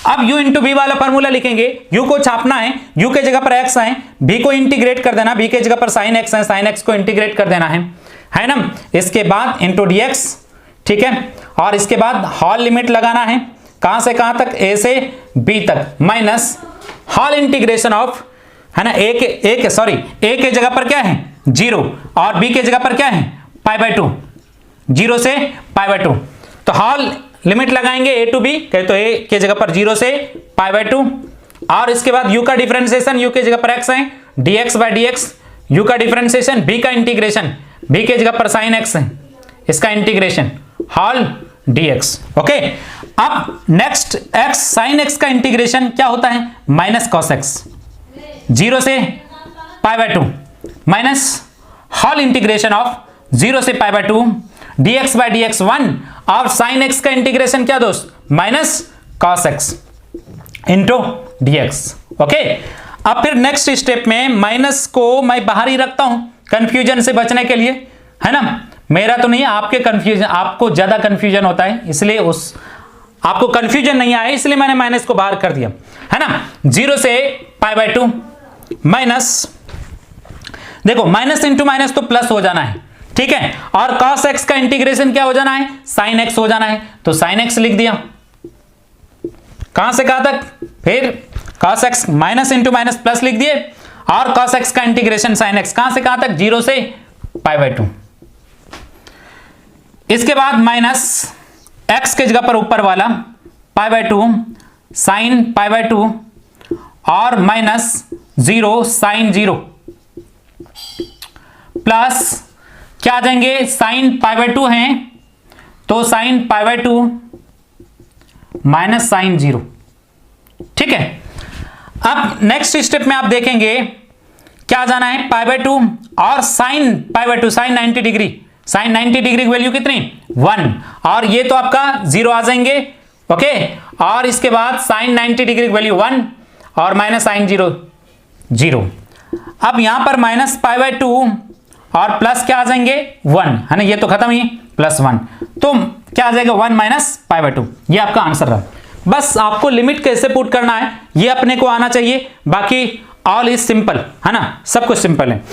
अब u इंटू v वाला फॉर्मूला लिखेंगे, u को छापना है, u के जगह पर x है, v को इंटीग्रेट कर देना, v के जगह पर sin x है, sin x को इंटीग्रेट कर देना है ना, इसके बाद इंटू dx, ठीक है, और इसके बाद हॉल लिमिट लगाना है, कहां से कहां तक, a से b तक, माइनस हॉल इंटीग्रेशन ऑफ, है ना, a के जगह पर क्या है 0, और b के जगह पर क्या है π/2, 0 से π/2, तो हॉल लिमिट लगाएंगे a टू b, कहे तो a के जगह पर 0 से π/2, और इसके बाद u का डिफरेंशिएशन, u के जगह पर x है, dx बाय dx, u का डिफरेंशिएशन, b का इंटीग्रेशन, b के जगह पर sin x है, इसका इंटीग्रेशन, हॉल dx, ओके। अब नेक्स्ट x sin x का इंटीग्रेशन क्या होता है, माइनस cos x, 0 से π/2 माइनस हॉल इंटीग्रेशन ऑफ 0 से π/2 dx बाय dx 1, और sin x का इंटीग्रेशन क्या दोस्त, minus cos x into dx, okay. अब फिर नेक्स्ट स्टेप में माइनस को मैं बाहर ही रखता हूं कंफ्यूजन से बचने के लिए, है ना, मेरा तो नहीं है, आपके कंफ्यूजन, आपको ज्यादा कंफ्यूजन होता है, इसलिए आपको कंफ्यूजन नहीं आया, इसलिए मैंने माइनस को बाहर कर दिया, है ना। 0 से π/2 माइनस, देखो माइनस इंटू माइनस तो प्लस हो जाना है, ठीक है, और cos x का इंटीग्रेशन क्या हो जाना है, sin x हो जाना है, तो sin x लिख दिया, कहां से कहां तक, फिर cos x minus into minus plus लिख दिए, और cos x का इंटीग्रेशन sin x कहां से कहां तक, 0 से π/2, इसके बाद माइनस x के जगह पर ऊपर वाला π/2 साइन π/2 और माइनस 0 साइन 0 प्लस क्या आ जाएंगे, साइन π/2 हैं तो साइन π/2 माइनस साइन 0। ठीक है, अब नेक्स्ट स्टेप में आप देखेंगे क्या जाना है, π/2 और sine π/2 sine 90 degree, sine 90 degree की वैल्यू कितनी 1 और ये तो आपका 0 आ जाएंगे। ओके, और इसके बाद साइन 90 डिग्री की वैल्यू 1 और माइनस साइन 0 0। अब यहां पर माइनस π/2 और प्लस क्या आ जाएंगे 1, है ना, ये तो खत्म ही प्लस 1, तो क्या आ जाएगा 1 माइनस π/2। ये आपका आंसर रहा। बस आपको लिमिट कैसे पुट करना है ये अपने को आना चाहिए, बाकी ऑल इज सिंपल, है ना, सब कुछ सिंपल है।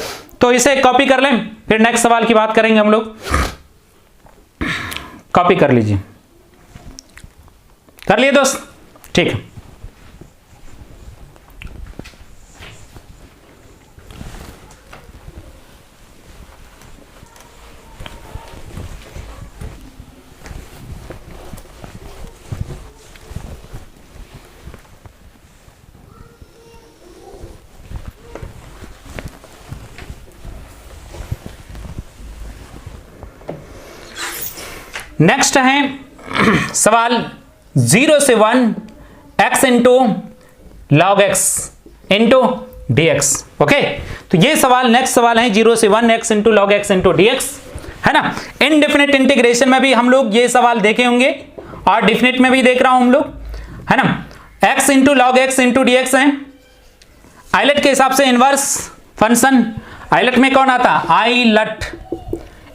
तो इसे कॉपी कर लें, फिर नेक्स्ट सवाल की बात करेंगे हम लोग। कॉपी कर लीजिए, कर लिए दोस्त, ठीक है। नेक्स्ट है सवाल 0 से 1 x into log x into dx। Okay, तो ये सवाल नेक्स्ट सवाल है 0 से 1 x into log x into dx, है ना। इनडेफिनेट इंटीग्रेशन में भी हम लोग ये सवाल देखे होंगे और डिफिनेट में भी देख रहा हूं हम लोग, है ना। x into log x into dx है। आइलेट के हिसाब से इनवर्स फंक्शन, आइलेट में कौन आता, आइलट,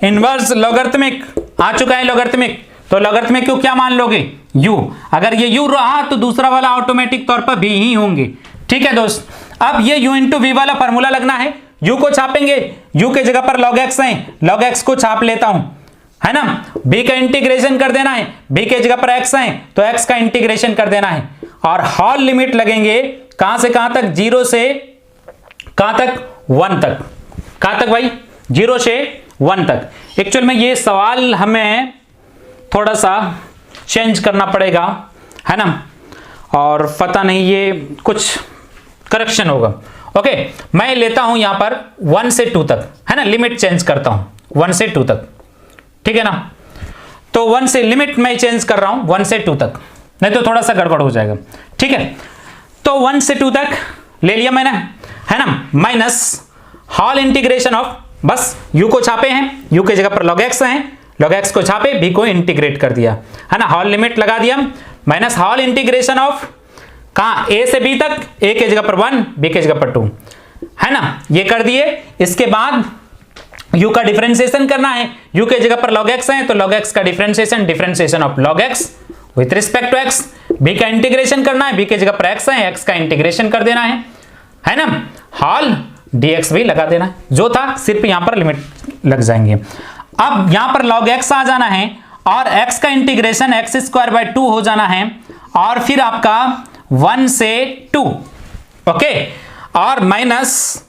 इनवर्स लॉगरिथमिक आ चुका है, लॉगरिथमिक, तो लॉगरिथमिक को क्या मान लोगे u, अगर ये u रहा तो दूसरा वाला ऑटोमेटिक तौर पर v ही होंगे। ठीक है दोस्त, अब ये u इंटू वी वाला फॉर्मूला लगना है, u को छापेंगे, u के जगह पर log x है, log x को छाप लेता हूं, है ना। b का इंटीग्रेशन कर देना है, b के जगह पर x है तो x का इंटीग्रेशन कर देना है, और हॉल लिमिट लगेंगे कहां से कहां तक, 0 से कहां तक 1 तक, कहां तक भाई 0 से 1 तक। एक्चुअल में ये सवाल हमें थोड़ा सा चेंज करना पड़ेगा, है ना, और पता नहीं ये कुछ करेक्शन होगा। ओके, मैं लेता हूं यहां पर 1 से 2 तक, है ना, लिमिट चेंज करता हूं 1 से 2 तक, ठीक है ना। तो 1 से लिमिट मैं चेंज कर रहा हूं 1 से 2 तक, नहीं तो थोड़ा सा गड़बड़ हो जाएगा। ठीक है, तो 1 से 2 तक ले लिया मैंने, है ना, माइनस हॉल इंटीग्रेशन ऑफ, बस u को छापे हैं, u के जगह पर log x है, log x को छापे, b को इंटीग्रेट कर दिया, है ना, हॉल लिमिट लगा दिया, माइनस हॉल इंटीग्रेशन ऑफ कहां a से b तक, a के जगह पर 1 b के जगह पर 2, है ना, ये कर दिए। इसके बाद u का डिफरेंशिएशन करना है, u के जगह पर log x है तो log x का differentiation of log x with respect to x, b का इंटीग्रेशन करना है, b के जगह पर x है, x का इंटीग्रेशन कर देना है ना, हॉल dx भी लगा देना है, जो था सिर्फ यहां पर लिमिट लग जाएंगे। अब यहां पर log x आ जाना है और x का इंटीग्रेशन x²/2 हो जाना है, और फिर आपका 1 से 2, ओके, और माइनस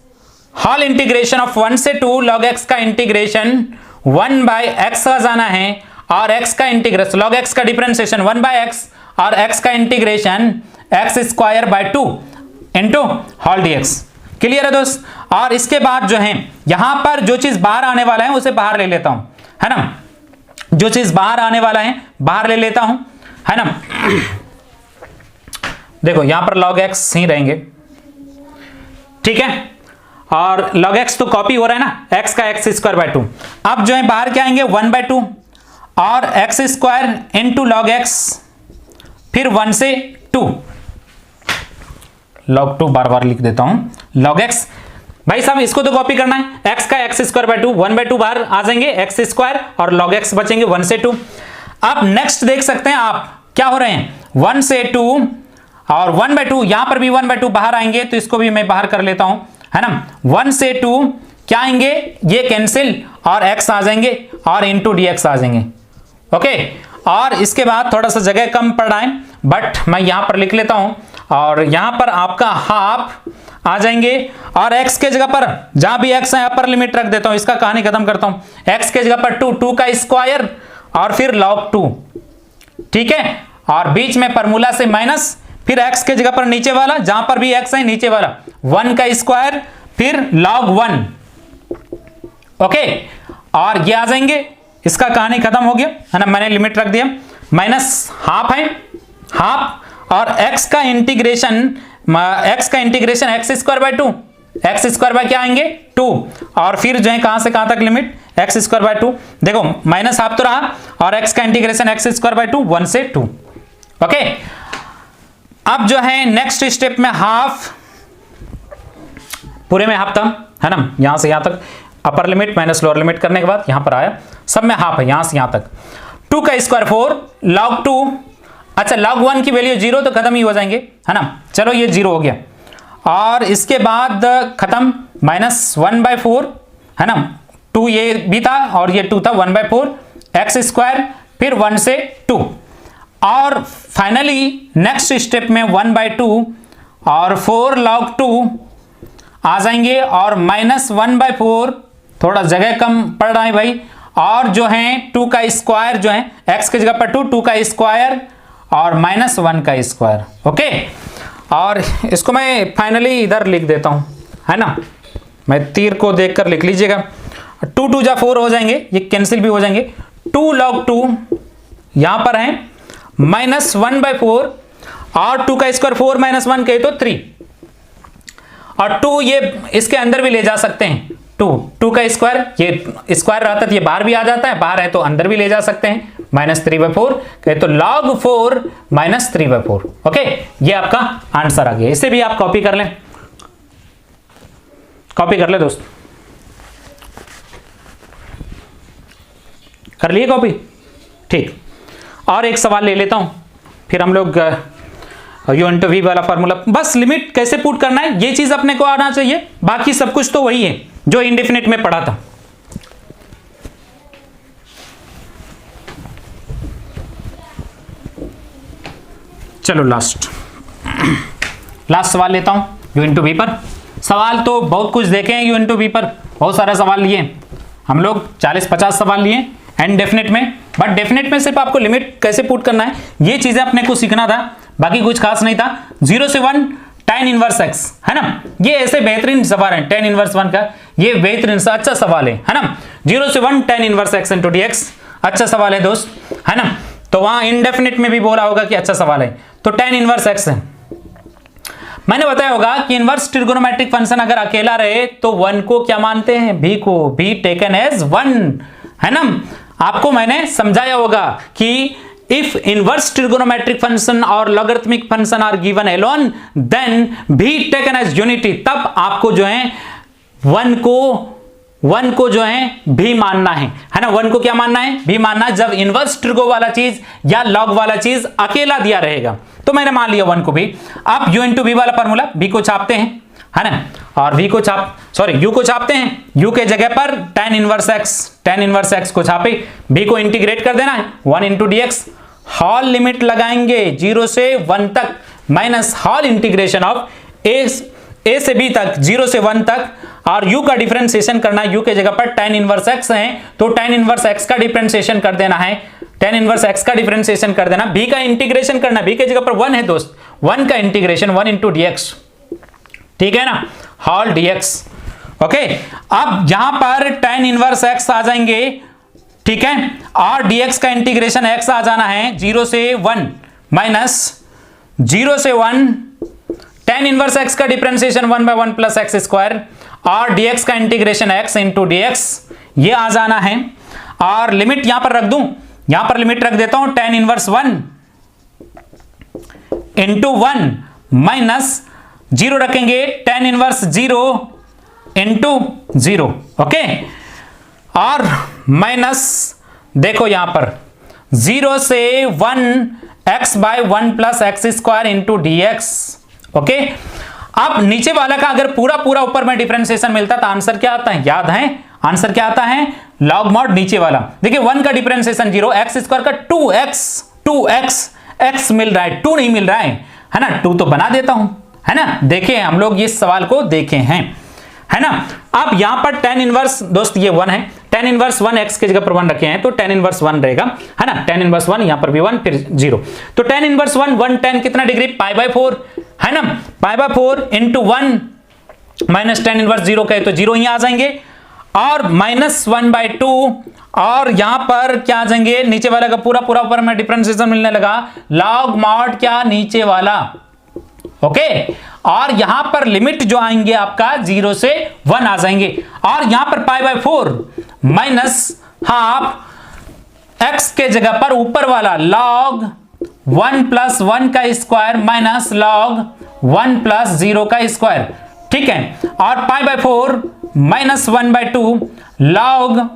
हॉल इंटीग्रेशन ऑफ 1 से 2 log x का इंटीग्रेशन 1/x आ जाना है, और x का इंटीग्रेशन log x का डिफरेंशिएशन 1/x और x का integration x²/2 into hall dx। Clear है दोस्त। और इसके बाद जो है यहां पर जो चीज बाहर आने वाला है उसे बाहर ले लेता हूं, है ना, जो चीज बाहर आने वाला है बाहर ले लेता हूं, है ना। देखो यहां पर log x ही रहेंगे, ठीक है, और log x तो कॉपी हो रहा है ना, x का x²/2। अब जो है बाहर क्या आएंगे 1/2 और x² इंटू log x, फिर 1 से 2, log 2 बार बार लिख देता हूं, log x, भाई साहब इसको तो कॉपी करना है, x का x²/2, 1/2 बाहर आ जाएंगे, x² और log x बचेंगे 1 से 2। अब नेक्स्ट देख सकते हैं आप क्या हो रहे हैं 1 से 2 और 1/2, यहां पर भी 1/2 बाहर आएंगे तो इसको भी मैं बाहर कर लेता हूं, है ना। 1 से 2 क्या आएंगे, ये कैंसिल और x आ जाएंगे और इंटू dx आ जाएंगे, ओके। और इसके बाद थोड़ा सा जगह कम पड़ रहा है बट मैं यहां पर लिख लेता हूं, और यहां पर आपका हाफ आ जाएंगे, और x के जगह पर जहां भी x है अपर लिमिट रख देता हूं, इसका कहानी खत्म करता हूं, x के जगह पर 2 का स्क्वायर और फिर log 2, ठीक है, और बीच में फॉर्मूला से माइनस, फिर x के जगह पर नीचे वाला, जहां पर भी x है नीचे वाला 1 का स्क्वायर, फिर log 1, ओके, और ये आ जाएंगे। इसका कहानी खत्म हो गया है ना, मैंने लिमिट रख दिया, माइनस हाफ है, हाफ, और x का integration x square by 2, x square by क्या आएंगे 2, और फिर जो है कहां से कहां तक लिमिट एक्स स्क्वायर बाय 2, देखो माइनस हाफ तो रहा, और x का इंटीग्रेशन एक्स स्क्वायर बाय 2 1 से 2, ओके। अब जो है नेक्स्ट स्टेप में हाफ, पूरे में हाफ था है ना, यहां से यहां तक upper limit minus lower limit करने के बाद यहां पर आया, सब में हाफ है, यहां से यहां तक 2 का स्क्वायर 4 log 2, अच्छा log 1 की वैल्यू 0 तो खत्म ही हो जाएंगे है ना, चलो ये 0 हो गया, और इसके बाद खत्म माइनस 1/4 है ना, 2 ये भी था और ये 2 था, 1/4 एक्स स्क्वायर, फिर 1 से 2, और फाइनली नेक्स्ट स्टेप में 1/2 और 4 log 2 आ जाएंगे, और माइनस 1/4, थोड़ा जगह कम पड़ रहा है भाई, और जो है 2 का स्क्वायर जो है x की जगह पर 2 का स्क्वायर और माइनस 1 का स्क्वायर, ओके। और इसको मैं फाइनली इधर लिख देता हूं है ना, मैं तीर को देखकर लिख लीजिएगा, 2 2 जा 4 हो जाएंगे, ये कैंसिल भी हो जाएंगे, 2 log 2 यहां पर है माइनस 1/4, और 2 का स्क्वायर 4 माइनस 1 कहे तो 3, और 2 ये इसके अंदर भी ले जा सकते हैं, 2 का स्क्वायर, ये स्क्वायर रहता है ये बाहर भी आ जाता है, बाहर है तो अंदर भी ले जा सकते हैं, माइनस 3/4 कहे तो log 4 माइनस 3/4, ओके। ये आपका आंसर आ गया, इसे भी आप कॉपी कर लें, कॉपी कर ले दोस्त, कर लिए कॉपी, ठीक। और एक सवाल ले लेता हूं, फिर हम लोग u/v वाला फॉर्मूला, बस लिमिट कैसे पुट करना है ये चीज अपने को आना चाहिए, बाकी सब कुछ तो वही है जो इंडेफिनिट में पढ़ा था। चलो लास्ट सवाल लेता हूं u/v पर। सवाल तो बहुत कुछ देखे हैं u/v पर, बहुत सारा सवाल लिए हम लोग, 40-50 सवाल लिए एंड डेफिनेट में, बट डेफिनेट में सिर्फ आपको लिमिट कैसे पुट करना है ये चीजें अपने को सीखना था, बाकी कुछ खास नहीं था। 0 से 1 tan इनवर्स x है ना, ये ऐसे बेहतरीन सवाल है, tan इनवर्स 1 का ये बेहतरीन सा अच्छा सवाल है ना, 0 से 1 tan inverse x into dx, अच्छा सवाल है दोस्त है ना, तो वहां इनडेफिनिट में भी बोला होगा कि अच्छा सवाल है, तो tan इनवर्स x है। मैंने बताया होगा कि इनवर्स ट्रिगोनोमेट्रिक फंक्शन अगर अकेला रहे तो 1 को क्या मानते हैं, b को, b टेकन एज 1 है ना, आपको मैंने समझाया होगा कि इफ इनवर्स ट्रिगोनोमेट्रिक फंक्शन और logarithmic function are given alone then b taken as unity, तब आपको जो है 1 को जो है भी मानना है ना, 1 को क्या मानना है, भी मानना है, जब इनवर्स ट्रिगो वाला चीज या लॉग वाला चीज अकेला दिया रहेगा तो मैंने मान लिया 1 को भी। आप u/v वाला फॉर्मूला b को छापते हैं है ना, और v को u को छापते हैं, u के जगह पर tan इनवर्स x को छापे, b को इंटीग्रेट कर देना है 1 into dx, हॉल लिमिट लगाएंगे 0 से 1 तक minus hall integration of a से b तक 0 से 1 तक, और u का डिफरेंशिएशन करना है, u के जगह पर tan इनवर्स x है तो tan इनवर्स x का डिफरेंशिएशन कर देना है, tan इनवर्स x का डिफरेंशिएशन कर देना, b का इंटीग्रेशन करना, b के जगह पर 1 है दोस्त, 1 का इंटीग्रेशन 1 into dx, ठीक है ना, हॉल dx, ओके। अब यहां पर tan इनवर्स x आ जाएंगे, ठीक है, और dx का इंटीग्रेशन x आ जाना है 0 से 1 माइनस 0 से 1 tan इनवर्स x का डिफरेंशिएशन 1/1 प्लस एक्स स्क्वायर, और dx का इंटीग्रेशन x इंटू dx, ये आ जाना है, और लिमिट यहां पर रख दूं, यहां पर लिमिट रख देता हूं tan इनवर्स 1 इंटू 1 माइनस 0 रखेंगे tan इनवर्स 0 इंटू 0, ओके, और माइनस देखो यहां पर 0 से 1 x/1 plus x square into dx, okay. अब नीचे वाला का अगर पूरा ऊपर में डिफरेंशिएशन मिलता तो आंसर क्या आता है, याद है आंसर क्या आता है, लॉग मॉड नीचे वाला, देखिए 1 का डिफरेंशिएशन 0, एक्स स्क्वायर का 2x x मिल रहा है, 2 नहीं मिल रहा है ना, 2 तो बना देता हूं है ना, देखिए हम लोग इस सवाल को देखे हैं है ना। अब यहां पर tan इनवर्स दोस्त ये 1 है, tan इनवर्स 1 x की जगह पर 1 रखे हैं तो tan इनवर्स 1 रहेगा, है ना। tan इनवर्स 1 यहां पर भी 1 फिर 0, तो tan इनवर्स 1 tan कितना डिग्री π/4, है ना। π/4 इंटू 1 माइनस tan इनवर्स 0 कहे तो 0 यहां आ जाएंगे, और -1/2 और यहां पर क्या आ जाएंगे, नीचे वाला का पूरा पूरा ऊपर में डिफरेंशिएशन मिलने लगा, log mod क्या नीचे वाला, ओके। और यहां पर लिमिट जो आएंगे आपका 0 से 1 आ जाएंगे, और यहां पर π/4 माइनस हाफ x के जगह पर ऊपर वाला log 1 + 1 का स्क्वायर माइनस log 1 + 0 का स्क्वायर, ठीक है। और π/4 -1/2 log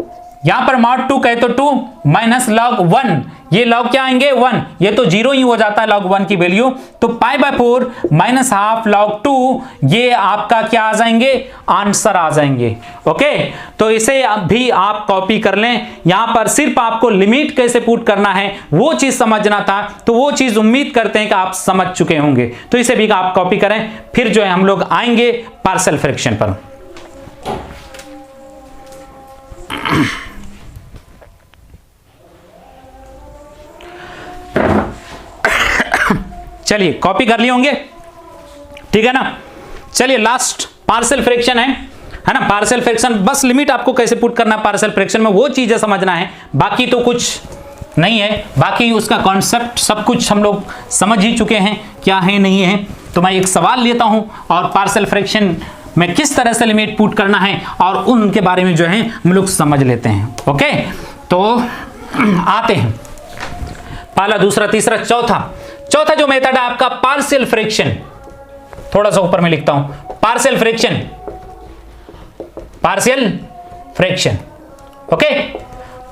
यहां पर mod 2 कहे तो 2 माइनस log 1, ये log क्या आएंगे 1, ये तो 0 ही हो जाता है log 1 की वैल्यू, तो π/4 माइनस हाफ log 2 ये आपका क्या आ जाएंगे, आंसर आ जाएंगे, ओके। तो इसे भी आप कॉपी कर लें, यहां पर सिर्फ आपको लिमिट कैसे पुट करना है वो चीज समझना था, तो वो चीज उम्मीद करते हैं कि आप समझ चुके होंगे, तो इसे भी आप कॉपी करें। फिर जो है हम लोग आएंगे पार्शियल फ्रैक्शन पर। चलिए कॉपी कर लिए होंगे, ठीक है ना। चलिए लास्ट पार्शियल फ्रैक्शन है ना। पार्शियल फ्रैक्शन बस लिमिट आपको कैसे पुट करना है पार्शियल फ्रैक्शन में वो चीजें समझना है, बाकी तो कुछ नहीं है, बाकी उसका कॉन्सेप्ट सब कुछ हम लोग समझ ही चुके हैं क्या है नहीं है। तो मैं एक सवाल लेता हूं और पार्शियल फ्रैक्शन में किस तरह से लिमिट पुट करना है और उनके बारे में जो है हम लोग समझ लेते हैं, ओके। तो आते हैं पहला, दूसरा, तीसरा, चौथा जो मेथड है आपका पार्शियल फ्रैक्शन, थोड़ा सा ऊपर में लिखता हूं, पार्शियल फ्रैक्शन, ओके।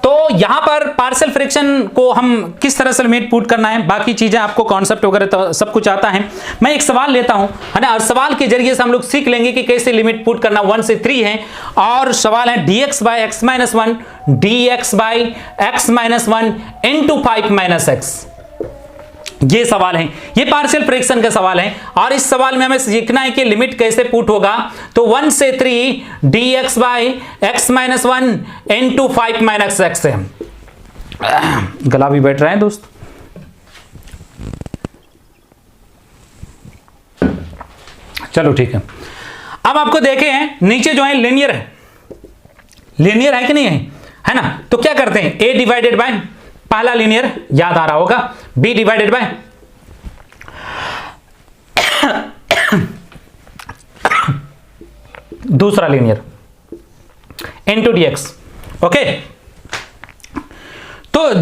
तो यहां पर पार्शियल फ्रैक्शन को हम किस तरह से लिमिट पुट करना है, बाकी चीजें आपको कॉन्सेप्ट वगैरह तो सब कुछ आता है। मैं एक सवाल लेता हूं, है ना, और सवाल के जरिए से हम लोग सीख लेंगे कि कैसे लिमिट पुट करना। 1 से 3 है और सवाल है dx/x - 1 dx/x - 1 into 5 - x, ये सवाल है, ये पार्शियल फ्रैक्शन का सवाल है। और इस सवाल में हमें सीखना है कि लिमिट कैसे पुट होगा। तो 1 से 3 dx/x - 1 into 5 - x है। गला भी बैठ रहा है दोस्त। चलो ठीक है, अब आपको देखे हैं नीचे जो है लीनियर है कि नहीं है ना। तो क्या करते हैं, a डिवाइडेड बाय पहला लीनियर याद आ रहा होगा, b डिवाइडेड बाय दूसरा लीनियर इनटू dx, ओके। तो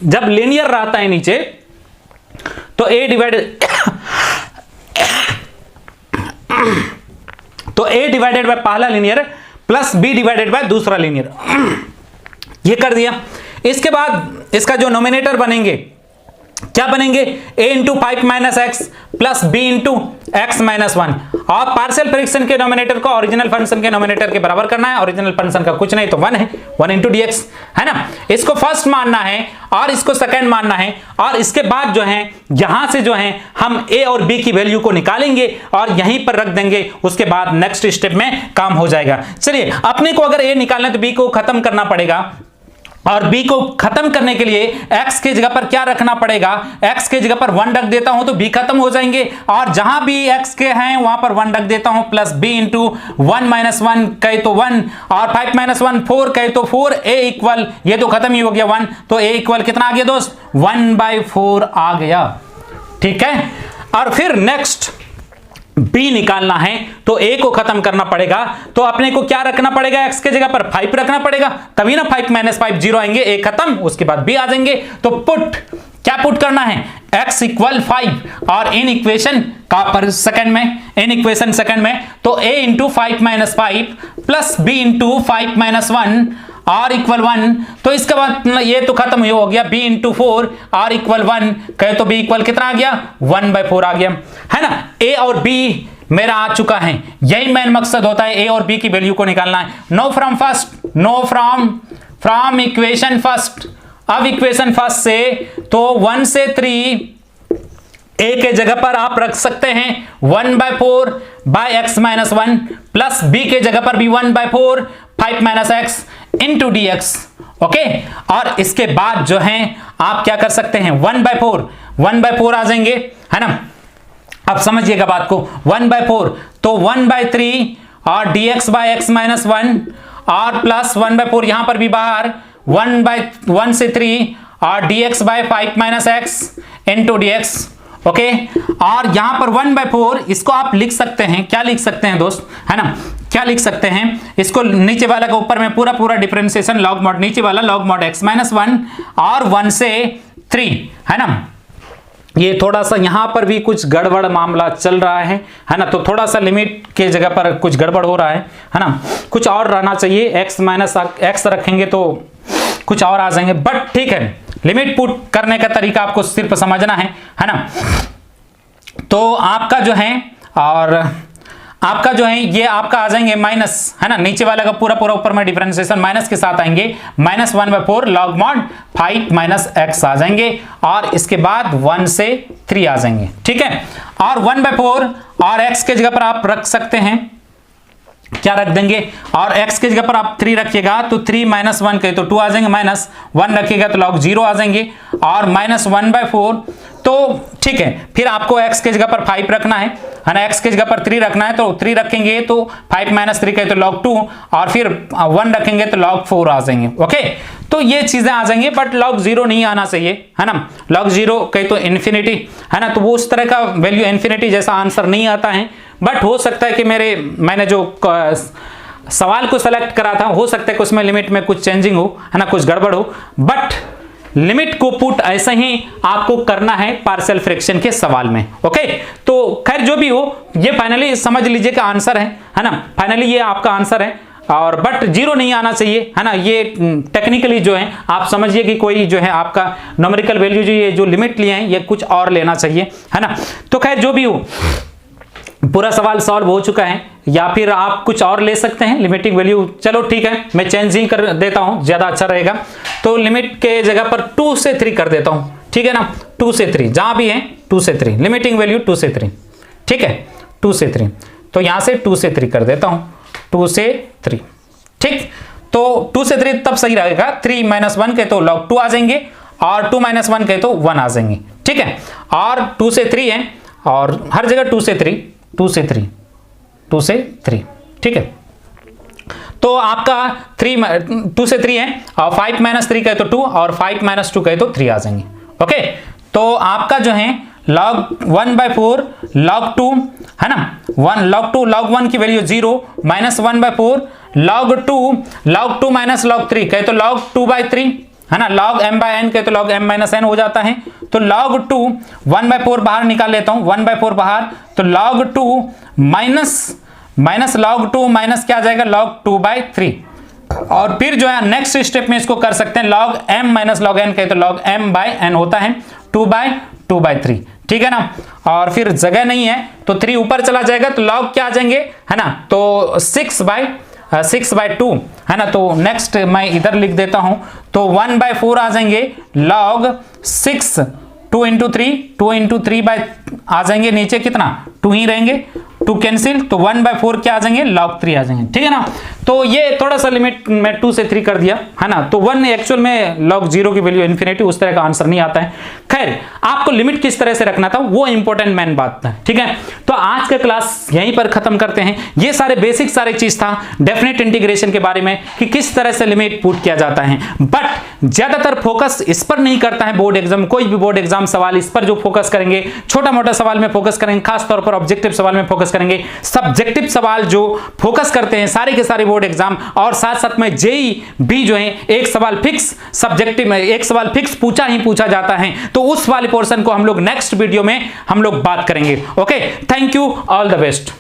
जब लीनियर रहता है नीचे तो a डिवाइडेड बाय पहला linear plus b divided by दूसरा लीनियर, ये कर दिया। इसके बाद इसका जो नोमिनेटर बनेंगे क्या बनेंगे, a into 5 - x plus b into x - 1। और पार्शियल फ्रैक्शन के नोमिनेटर को ओरिजिनल फंक्शन के नोमिनेटर के बराबर करना है, ओरिजिनल फंक्शन का कुछ नहीं तो 1 है, 1 इंटू dx, है ना। इसको फर्स्ट मानना है और इसको सेकंड मानना है, और इसके बाद जो है यहां से जो है हम a और b की वैल्यू को निकालेंगे और यहीं पर रख देंगे, उसके बाद नेक्स्ट स्टेप में काम हो जाएगा। चलिए, अपने को अगर a निकालना है तो b को खत्म करना पड़ेगा, और b को खत्म करने के लिए x के जगह पर क्या रखना पड़ेगा, x के जगह पर 1 रख देता हूं तो b खत्म हो जाएंगे, और जहां भी x के हैं वहां पर 1 रख देता हूं, प्लस b इंटू 1 - 1 कहे तो 1 और 5 - 1 4 कहे तो 4, a इक्वल, ये तो खत्म ही हो गया 1, तो a इक्वल कितना आ गया दोस्त, 1/4 आ गया, ठीक है। और फिर नेक्स्ट b निकालना है तो a को खत्म करना पड़ेगा, तो अपने को क्या रखना पड़ेगा, x के जगह पर 5 रखना पड़ेगा, तभी ना 5 - 5 0 आएंगे, a खत्म, उसके बाद b आ जाएंगे। तो क्या पुट करना है, x इक्वल 5 और इन इक्वेशन का पर सेकंड में, इन इक्वेशन सेकंड में, तो a into 5 - 5 plus b into 5 - 1 r equal 1, तो इसके बाद ये तो खत्म हो गया, b इंटू 4 r इक्वल 1 कहे तो b इक्वल कितना आ गया, 1/4 आ गया, है ना। a और b मेरा आ चुका है, यही मेन मकसद होता है, a और b की वैल्यू को निकालना है। Know from first, know from equation first. अब इक्वेशन फर्स्ट से तो 1 से 3 ए के जगह पर आप रख सकते हैं 1/4/x-1 प्लस बी के जगह पर भी 1/4 5 - x इंटू dx। ओके, और इसके बाद जो है आप क्या कर सकते हैं 1/4 आ जाएंगे, है ना। अब समझिएगा बात को, 1/4 तो 1/3 और dx/x-1 और प्लस 1/4 यहां पर भी बाहर 1 से 3 और dx/5 - x into dx। Okay, और यहां पर 1/4 इसको आप लिख सकते हैं, क्या लिख सकते हैं दोस्त, है ना, क्या लिख सकते हैं इसको, नीचे वाला का ऊपर में पूरा डिफरेंशिएशन log mod, नीचे वाला log mod x-1 और 1 से 3, है ना। ये थोड़ा सा यहां पर भी कुछ गड़बड़ मामला चल रहा है ना, तो थोड़ा सा लिमिट के जगह पर कुछ गड़बड़ हो रहा है ना, कुछ और रहना चाहिए, x रखेंगे तो कुछ और आ जाएंगे, बट ठीक है, लिमिट पुट करने का तरीका आपको सिर्फ समझना है ना। तो आपका जो है, और आपका जो है ये आपका आ जाएंगे माइनस, है ना, नीचे वाला का पूरा ऊपर में डिफरेंशिएशन माइनस के साथ आएंगे, -1/4 log mod 5 - x आ जाएंगे, और इसके बाद 1 से 3 आ जाएंगे, ठीक है। और 1/4 और x के जगह पर आप रख सकते हैं, क्या रख देंगे, और x के जगह पर आप 3 रखिएगा तो 3 - 1 कहे तो 2 आ जाएंगे, -1 रखिएगा तो log 0 आ जाएंगे, और -1/4 तो ठीक है। फिर आपको x के जगह पर 5 रखना है ना, x के जगह पर 3 रखना है, तो 3 रखेंगे तो 5 - 3 कहे तो log 2, और फिर 1 रखेंगे तो log 4 आ जाएंगे। ओके, तो ये चीजें आ जाएंगे, बट log 0 नहीं आना चाहिए, है ना, log 0 कहे तो इन्फिनिटी, है ना, तो वो उस तरह का वैल्यू इन्फिनिटी जैसा आंसर नहीं आता है, बट हो सकता है कि मैंने जो सवाल को सेलेक्ट करा था, हो सकता है कि उसमें लिमिट में कुछ चेंजिंग हो, है ना, कुछ गड़बड़ हो, बट लिमिट को पुट ऐसा ही आपको करना है पार्शियल फ्रैक्शन के सवाल में। ओके, तो खैर जो भी हो, ये फाइनली समझ लीजिए कि आंसर है ना, फाइनली ये आपका आंसर है, और बट 0 नहीं आना चाहिए, है ना। ये टेक्निकली जो है आप समझिए कि कोई जो है आपका न्यूमेरिकल वैल्यू जो ये जो लिमिट लिए हैं ये कुछ और लेना चाहिए, है ना। तो खैर जो भी हो, पूरा सवाल सॉल्व हो चुका है, या फिर आप कुछ और ले सकते हैं लिमिटिंग वैल्यू, चलो ठीक है, मैं चेंजिंग कर देता हूं, ज्यादा अच्छा रहेगा। तो लिमिट के जगह पर 2 से 3 कर देता हूं, ठीक है ना, 2 से 3 जहां भी है 2 से 3, लिमिटिंग वैल्यू 2 से 3, ठीक है, 2 से 3, तो यहां से 2 से 3 कर देता हूं, 2 से 3, ठीक। तो 2 से 3 तब सही रहेगा, 3 - 1 कहे तो log 2 आ जाएंगे, और 2 - 1 कहे तो 1 आ जाएंगे, ठीक है। और 2 से 3 है, और हर जगह 2 से 3, 2 से 3, 2 से 3, ठीक है। तो आपका 2 से 3 है, और 5 - 3 कहे तो 2, और 5 - 2 कहे तो 3 आ जाएंगे। ओके, तो आपका जो है log 1/4 log 2, है ना, 1 log 2 log 1 की वैल्यू 0, -1/4 log 2 - log 3 कहे तो log 2/3, है ना, log m/n कहे तो log m - n हो जाता है, तो log 2 1/4 बाहर निकाल लेता हूं, 1/4 बाहर, तो log 2 माइनस log 2 माइनस क्या आ जाएगा log 2/3, और फिर जो है नेक्स्ट स्टेप में इसको कर सकते हैं log m - log n कहे तो log m/n होता है 2/3, ठीक है ना। और फिर जगह नहीं है तो 3 ऊपर चला जाएगा, तो log क्या आ जाएंगे, है ना, तो 6/2, है ना। तो नेक्स्ट मैं इधर लिख देता हूं, तो 1/4 आ जाएंगे log 6, 2 × 3, 2 × 3 आ जाएंगे, नीचे कितना 2 ही रहेंगे, 2 कैंसिल, तो 1/4 क्या आ जाएंगे log 3 आ जाएंगे, ठीक है ना। तो ये थोड़ा सा लिमिट में 2 से 3 कर दिया, है ना, तो 1 एक्चुअल में log 0 की वैल्यू इन्फिनिटी, उस तरह का आंसर नहीं आता है। खैर आपको लिमिट किस तरह से रखना था वो इंपॉर्टेंट मेन बात है, ठीक है। तो आज का क्लास यहीं पर खत्म करते हैं। ये सारे बेसिक सारे चीज था डेफिनेट इंटीग्रेशन के बारे में कि किस तरह से लिमिट पुट किया जाता है, बट ज्यादातर फोकस इस पर नहीं करता है बोर्ड एग्जाम, कोई भी बोर्ड एग्जाम सवाल इस पर जो फोकस करेंगे, छोटा मोटा सवाल में फोकस करेंगे, खास तौर पर ऑब्जेक्टिव सवाल में फोकस करेंगे। सब्जेक्टिव सवाल जो फोकस करते हैं सारे के सारे बोर्ड एग्जाम, और साथ साथ में जेई भी जो है एक सवाल फिक्स सब्जेक्टिव में एक सवाल फिक्स पूछा जाता है, तो उस वाले पोर्शन को हम लोग नेक्स्ट वीडियो में हम लोग बात करेंगे। Okay, thank you, all the best.